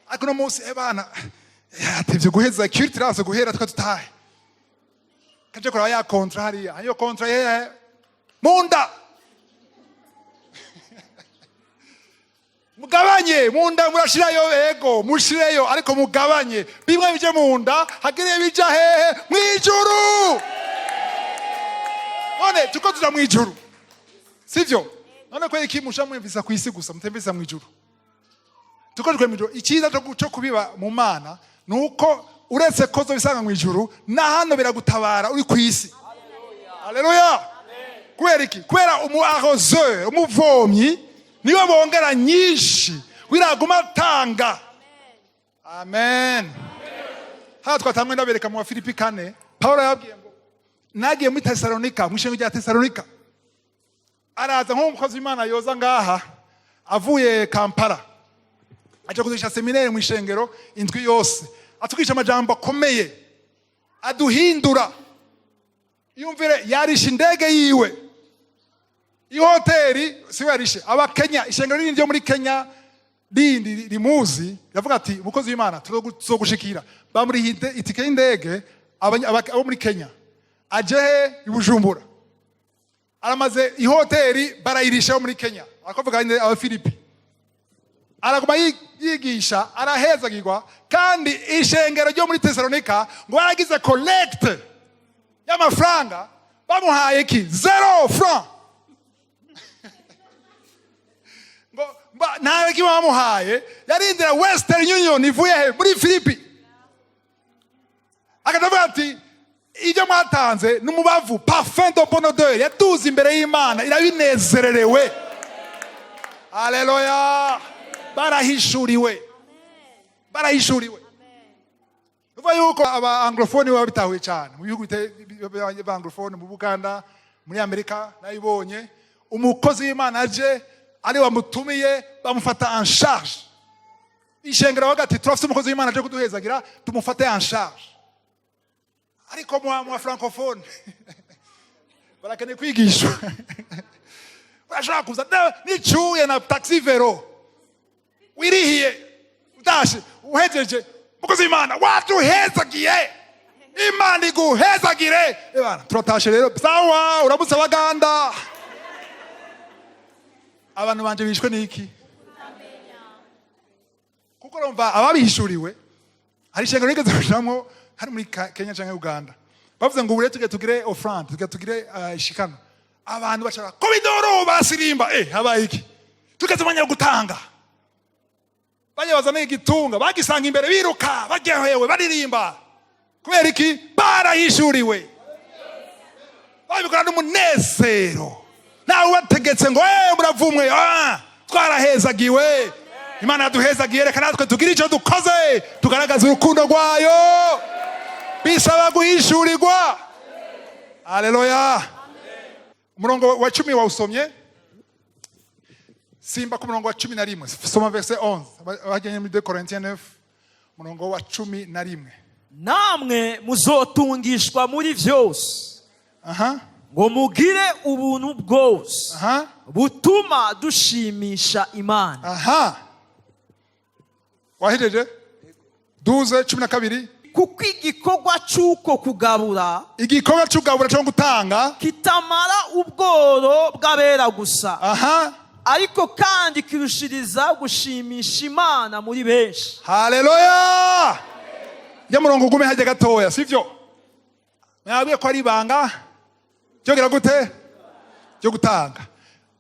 Ariko uno munsi bana yatevye guheza culture guhera tukatutahe. Kaje kora ya kontra hariya. Ayo kontra ye munda. Mugabanye munda murashirayo ego mushireyo ariko mugabanye bimwe bije munda hagere bija hehe mwijuru. None tuko tuja mwijuru. Sivyo? None kwa iki musha mwemvisa ku isi gusa mutembeza mwijuru. Tuko twe mwijuru. Ikiza cyo kubiba mu Mana nuko uretse kozo bisanga mwijuru na hano biragutabara uri ku isi. Haleluya. Kwera iki? Kwera arroseur, umuvomyi niwe bongera nyinshi wiraguma tanga. Amen. Ha twatamwe ndabereka mu Filipi 4 Paulo yabwiye ngo nagiye muri Tesalonika mwishengo rya Tesalonika araza nk'umukozi w'Imana yoza ngaha avuye Kampala aje kuzisha seminaire mu ishengero indwi yose atwigisha amajambo akomeye aduhindura. Yumvire yarisha indege yiwe ihoteli siwe yarishe abakenya ishengero rindi ryo muri Kenya rindi rimuzi yavuga ati umukozi w'Imana tuzogushikira bamuri itike y'indege abo muri Kenya aje ibujumbura aramaze ihoteli barayirisha muri Kenya akavuga aba Filipi araguma yigisha arahezagirwa kandi ishengero ryo muri Tesalonika ngo aragize collect y'amafaranga bamuhaye ki 0 franc ngo nta kiba bamuhaye yarindira Western Union ivuye muri Filipi akavuga ati ibyo mwatanze n'umubavu parfum de bonne odeur yatuze imbere y'Imana irabinezererewe. Haleluya. Barahishuriwe. Uva yuko aba anglophone babitahuye cyane mu bihugu bya anglophone mu Buganda muri Amerika nayibonye umukozi w'Imana aje ari wamutumiye bamufata en charge. Ishengera wagati turafite umukozi w'Imana aje kuduhezagira tumufate en charge. Ariko mu francophone barakene kwigisha bashaka kuza nicuye na taxi vero wirihiye udashi uhejeje mukozi w'Imana watuhezagiye Imana iguhezagire bana turatashe rero sawa uramutse Baganda. Abantu banje bishwe niki kuko urumva ababihishuriwe hari ishengero rigeze kushamo hari muri Kenya cyangwa Uganda bavuze ngo ure tugire offrande tugire ishikano abantu bashaka ko bidoro basirimba habaye iki tukazimanya gutanga banyabazana igitunga bagisanga imbere biruka bagehewe baririmba kubera iki barahishuriwe babikora n'umunezero nawe wategetse ngo muravumwe twarahezagiwe Imana yaduhezagiye reka natwe tugire icyo dukoze tugaragaza urukundo rwayo bisaba guhishurirwa. Haleluya. Umurongo wa 10 wawusomye simba ku murongo wa 11 soma verset 11 baganye muri 2 Corinthiens 9 umurongo wa 11 namwe muzotungishwa muri vyose ngo mugire ubuntu bwose butuma dushimisha Imana. Wahejeje 12:12 kuko igikorwa cy'uko kugabura igikorwa cy'ugabura cyo gutanga kitamara ubworo bw'abera gusa, aha, ariko kandi kirushiriza gushimisha Imana muri benshi. haleluya. Ya murongo ugume hajya gatoya, sivyo? Mwabwiye ko ari ibanga cyogera gute cyo gutanga.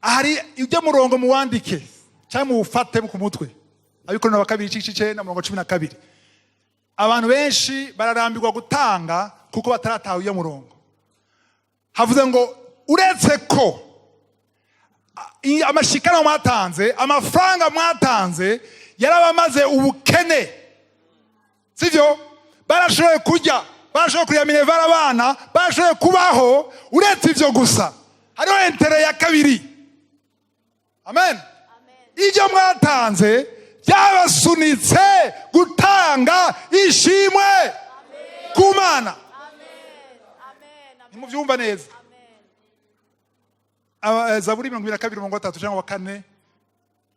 Ahari ibyo murongo muwandike cyangwa muwufate ku mutwe. Abikorana wa kabiri cicice na murongo 12. Abantu benshi bararambirwa gutanga kuko batarataha iyo murongo. Havuze ngo uretse ko amashikano mwatanze, amafaranga mwatanze yarabamaze ubukene, sivyo? Barashoboye kujya, barashoboye kurya minevara abana, barashoboye kubaho. Uretse ivyo gusa hariho intere ya kabiri. Amen. Ibyo mwatanze byabasunitse gutanga ishimwe ku Mana. Nimuvyumva neza. Zaburi 22:3 cyangwa 4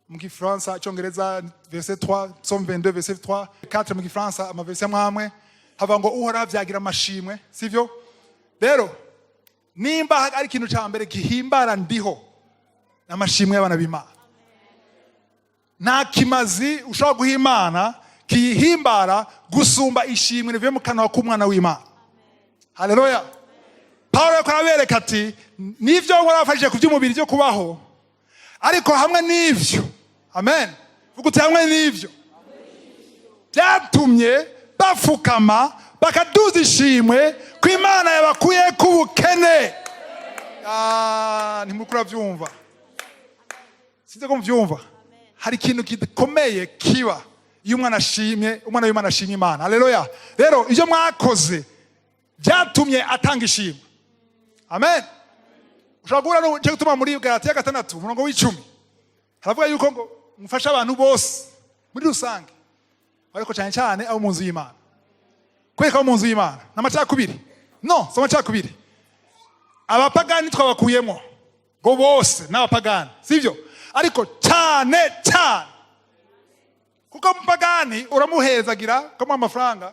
mu Gifaransa, Icyongereza verset 3, Psalm 22 verset 3, 4 mu Gifaransa, amaverse amwe hava ngo uhora vyagira amashimwe, sivyo? Rero nimba ari ikintu cya mbere gihimbara ndiho n'amashimwe y'abana b'Imana. Nta kimazi ushobora guha Imana kihimbara gusumba ishimwe rivuye mu kanwa k'umwana w'Imana. Haleluya. Paulo yakarabereka ati nivyo warafashije ku by'umubiri byo kubaho, ariko hamwe n'ivyo, amen, vuga hamwe n'ivyo byatumye bafukama bakaduza ishimwe ku Imana yabakuye ku bukene. Ntimukura byumva, sinze ko muvyumva. Hari ikintu gikomeye kiba iyo umwana ashimye, umwana w'Imana ashimye Imana. Haleluya. Rero ibyo mwakoze byatumye atanga ishimwe. Amen. Ushobora guhura cyo gutuma muri Galatiya 6 umurongo w'10 haravuga yuko ngo mufasha abantu bose muri rusange, ariko cyane cyane abo mu nzu y'Imana. Kweka mu nzu y'Imana n'amacakubiri, no so amacakubiri. Abapagani twabakuyemo ngo bose n'abapagani, sivyo? Ariko cyane cyane kuko umupagani uramuhezagira kama amafaranga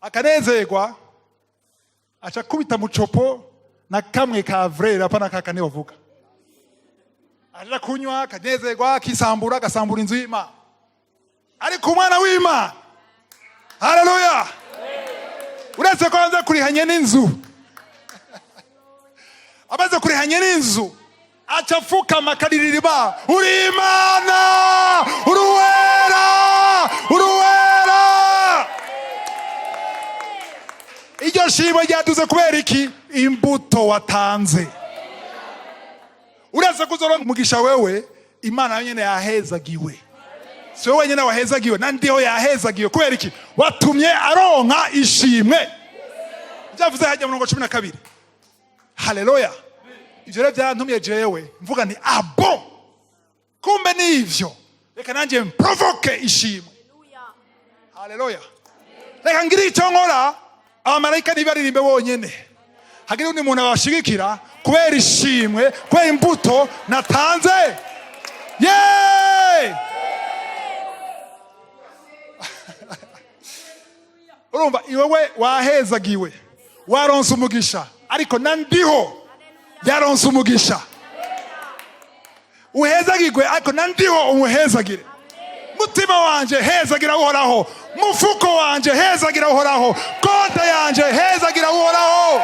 akanezerwa, acha kubita mucopo na kamwe ka vrai rapana kakane bavuga, aja kunywa akanezerwa, akisambura agasambura inzu y'Imana. Ariko umwana w'Imana, haleluya, uretse ko anza kurihanye n'inzu abaze kurihanye n'inzu achafuka makadiririba, uri Imana, uruwera, uruwera. Iryo shimo ryaduze kubera iki? Imbuto watanze. Uretse kuzora umugisha wewe, Imana yonyene yahezagiwe. Si wewe nyene wahezagiwe, nandiho yahezagiwe kubera iki? Watumye aronka ishimwe. Byavuze hajya murongo 12. Haleluya. Ibyo rero byantumye jewe mvuga ni abo, kumbe nivyo, reka nanjye provoke ishimwe. Haleluya. Reka ngiri icyo nkora, abamarayika ntibaririmbe bonyene, hagira undi muntu abashigikira kubera ishimwe, kubera imbuto natanze. Yay! Urumva iwewe wahezagiwe, waronse umugisha, ariko nandiho yaronse umugisha. Uhezagirwe ariko nandiho umuhezagire. Mutima wanje hezagira uhoraho, mufuko wanje hezagira uhoraho, konta yanje hezagira uhoraho.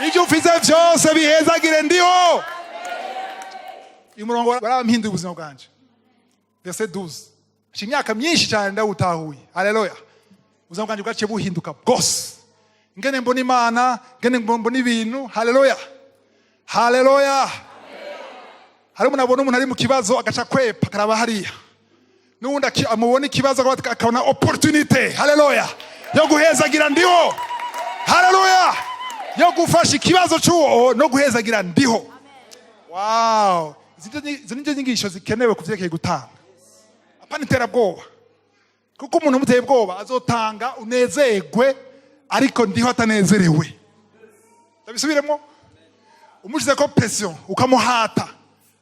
Ibyo ufite byose bihezagire ndiho. Umurongo warampinduye ubuzima bwanje. Verset 12. Imyaka myinshi cyane ndawutahuye. Haleluya. Ubuzima bwanje bwaciye buhinduka bwose. Ngene mbona Imana, ngene mbona ibintu. Haleluya. Haleluya. Hari umuntu ari mu kibazo agaca kwepa karaba hariya. Nundi amubona ikibazo akabona opportunité. Haleluya. Yo guhezagira ndiho. Haleluya. Yo gufasha ikibazo cy'uwo no guhezagira ndiho. Wow. Izi ni inyigisho zikenewe kuvyekeye gutanga. Apana iterabwoba. Kuko umuntu umuteye ubwoba azotanga unezerwe, ariko ndiho atanezerewe. Ndabisubiremo. Umushize ko pression ukamuhata,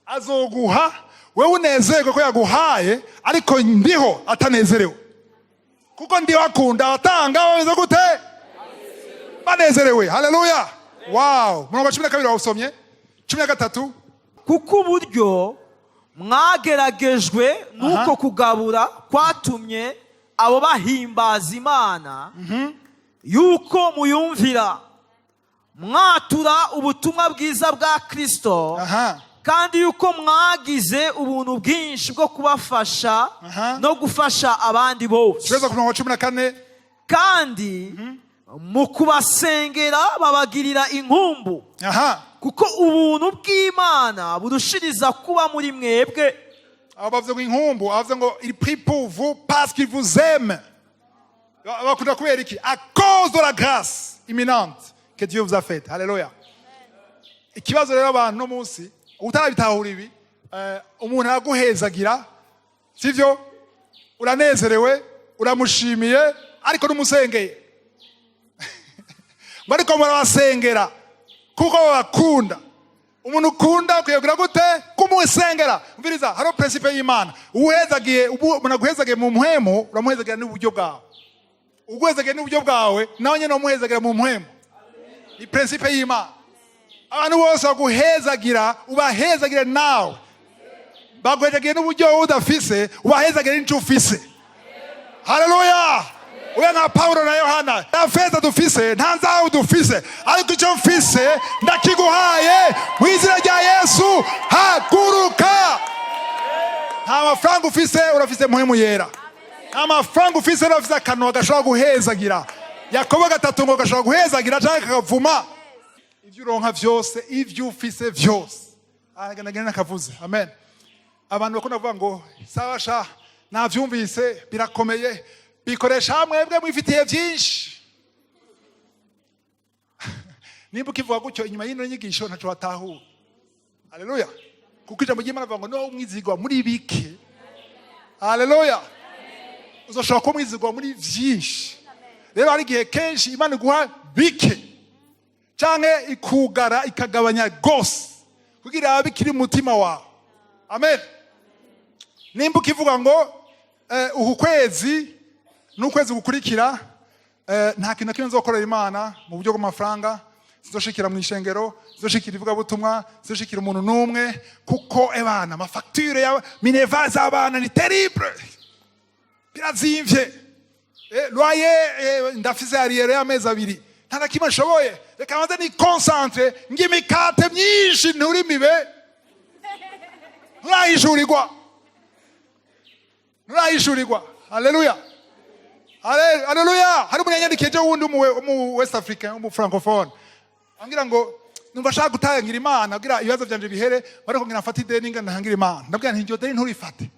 azoguha wewe unezerwe ko yaguhaye, ariko ndiho atanezerewe. kuko ndibakunda abatanga bameze gute banezerewe. Haleluya. Wow, murongo 12 wawusomye. 13. kuko uburyo mwageragejwe nuko kugabura kwatumye abo bahimbaza Imana yuko muyumvira mwatura ubutumwa bwiza bwa Kristo kandi yuko mwagize ubuntu bwinshi bwo kubafasha no gufasha abandi bose. Tureza ku murongo 14. kandi mu kubasengera babagirira inkumbu kuko ubuntu bw'Imana burushiriza kuba muri mwebwe. Abo bavuze ngo inkumbu, bavuze ngo il prie pour vous parce qu'il vous aime. Bakunda kubera iki? À cause de la grâce imminente que Dieu vous a faite. Haleluya. Ikibazo rero abantu no munsi utarabitahura ibi, umuntu araguhezagira, sivyo? Uranezerewe, uramushimiye, ariko numusengeye. Bariko murabasengera kuko babakunda. Umuntu ukunda ukuyegura gute? Kumusengera. Umviriza, haro principe y'Imana. Uhezagiye, umuntu aguhezagiye mu muhemu, uramuhezagira n'uburyo bwawe. Uguhezagiye n'uburyo bwawe, nawe nyene umuhezagira mu muhemu. Ni principe y'Imana. Abantu bose baguhezagira, ubahezagire nawe. Baguhezagiye n'uburyo udafise, ubahezagire n'icyo ufise. Haleluya. Uya nka Paulo na Yohana, nta feza dufise, nta nzahabu dufise, ariko icyo mfise ndakiguhaye mu izina rya Yesu, haguruka. Nta mafaranga ufise, urafise muhemu yera. Nta mafaranga ufise, urafise akanwa gashobora guhezagira. Yakobo 3 ngo gashobora guhezagira cyangwa kakavuma. Ivyo uronka vyose, ivyo ufise vyose. Aragana nakavuze. Amen. Abantu bakunda kuvuga ngo sawa sha navyumvise birakomeye. Bikoresha mwebwe mwifitiye byinshi. Nimba ukivuga gutyo inyuma y'ino nyigisho ntaco watahura. Haleluya. Kuko ijambo ry'Imana rivuga ngo no umwizigwa muri bike. Haleluya. Uzoshobora kuba umwizigwa muri byinshi. Rero hari igihe kenshi Imana iguha bike canke ikugara ikagabanya gose kugira abikiri mutima wawe. Amen. Nimba ukivuga ngo uku kwezi n'ukwezi gukurikira nta kintu kimwe nzokorera Imana mu buryo bw'amafaranga, sizoshikira mu ishengero, sizoshikira ivugabutumwa, sizoshikira umuntu n'umwe, kuko ebana amafacture ya minerval z'abana ni terrible, birazimvye. Loyer ndafise arrière y'amezi 2, nta na kimwe nshoboye, reka maze ni concentre ng'imikate myinshi nturi mibe, nturayishurirwa. Haleluya. Haleluya. Hari umunyanyandikiye wundi mu West African, mu francophone. Angira ngo numva shaka gutangira Imana, agira ibibazo byanje bihere, bariko ngira mfata ideni nga ntangira Imana. Ndabwira nti iryo deni nturifate.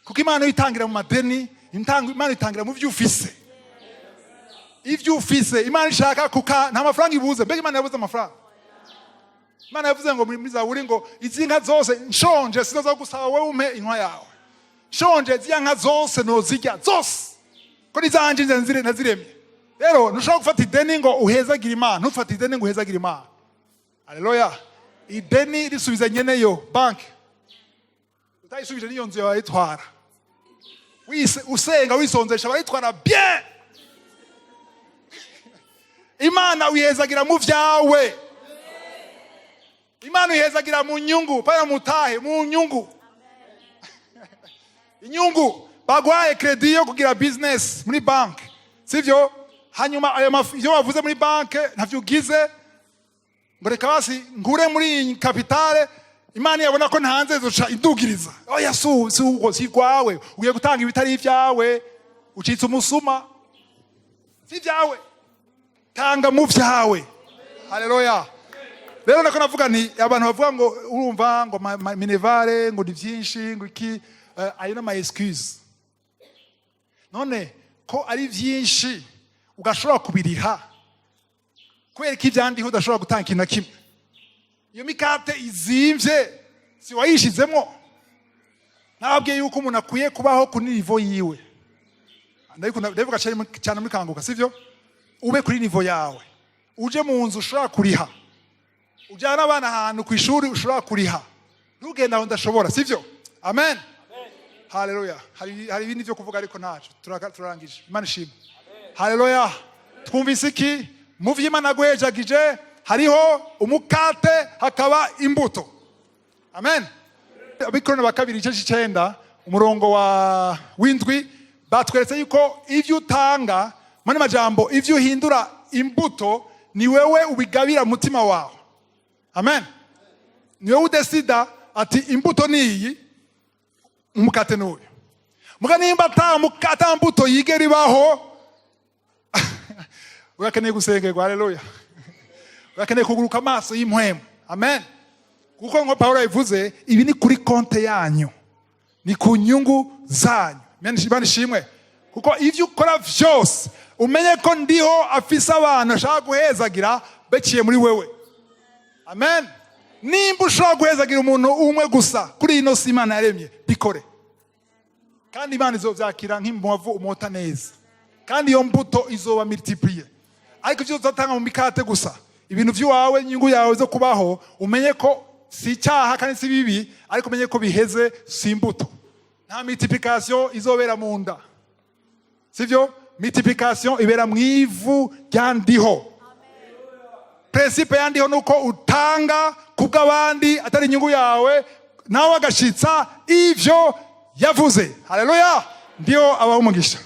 Kuko Imana yitangira mu madeni, Imana yitangira mu byo ufise. Ivyo ufise, Imana ishaka kuka nta mafaranga ibuze. Mbega Imana yabuze amafaranga? Imana yavuze ngo muri Zaburi ngo izinka zose nshonje sinaza gusaba wewe umpe inkwa yawe. Shonje ziyanka zose no zijya zose. Ko nizanje nzire naziremye. Rero ntushobora gufata ideni ngo uhezagira Imana, ntufata ideni ngo uhezagira Imana. Haleluya. Ideni risubiza nyene yo bank. Utayisubije niyo nzu yawe itwara. Usenga wisonzesha bayitwara bien. Imana uyezagira mu vyawe. Imana uyezagira mu nyungu, pana mutahe mu nyungu. Inyungu bagwaye credit yo kugira business muri bank, sivyo? Hanyuma ayo mafyo wavuze muri bank ntavyo ugize ngo reka basi ngure muri capitale, Imana yabona ko ntanze zoca idugiriza. Oya si gwawe, ugiye gutanga ibitari ivyawe, ucitse umusuma. Si vyawe. Tanga mu vyawe. Haleluya. Rero nako navuga nti abantu bavuga ngo urumva ngo minevare ngo ni byinshi ngo iki, ayo na excuse. None ko ari byinshi ugashobora kubiriha, kubera ko ibyandiho udashobora gutanga ikintu na kimwe. Iyo mikate izimvye si wayishizemo. Nababwiye yuko umuntu akwiye kubaho ku nivo yiwe. Ndavuga cyane muri kanguka, sivyo? Ube kuri nivo yawe. Uje mu nzu ushobora kuriha. Ujana abana ahantu ku ishuri ushobora kuriha. Ntugenda aho ndashobora, sivyo? Amen. Haleluya. Hari ibindi byo kuvuga ariko ntacu. Turarangije. Imana ishimwe. Haleluya. Twumvise iki? Mu vy'Imana guhejagije hariho umukate hakaba imbuto. Amen. Abikorano ba kabiri igice cy'icenda umurongo wa w'indwi batweretse yuko ivyo utanga mani majambo ivyo uhindura imbuto ni wewe ubigabira mutima wawe. Amen. Ni wewe udesida ati imbuto niyi umukate n'uyu. Muga nimba ata mbuto yigera ibaho urakeneye gusengerwa. Haleluya. Urakeneye kuguruka amaso y'impwemu. Amen. Kuko nko Paulo yavuze ibi ni kuri konte yanyu, ni ku nyungu zanyu. Imana ishimwe. Kuko ivyo ukora vyose umenye ko ndiho afise abantu ashaka guhezagira beciye muri wewe. Amen. Nimba ushaka guhezagira umuntu umwe gusa kuri ino si Imana yaremye bikore, kandi Imana izovyakira nk'impuvu umota neza, kandi iyo mbuto izoba multiplier. Ariko ivyo uzatanga mu mikate gusa, ibintu vy'iwawe nyungu yawe zo kubaho umenye ko si cyaha kandi si bibi, ariko umenye ko biheze si imbuto. Nta multiplication izobera mu nda, sivyo? Multiplication ibera mu ivu ryandiho. Principe yandiho nuko utanga kubw'abandi atari inyungu yawe, nawe agashitsa ivyo yavuze. Haleluya. Ndio abaho umugisha.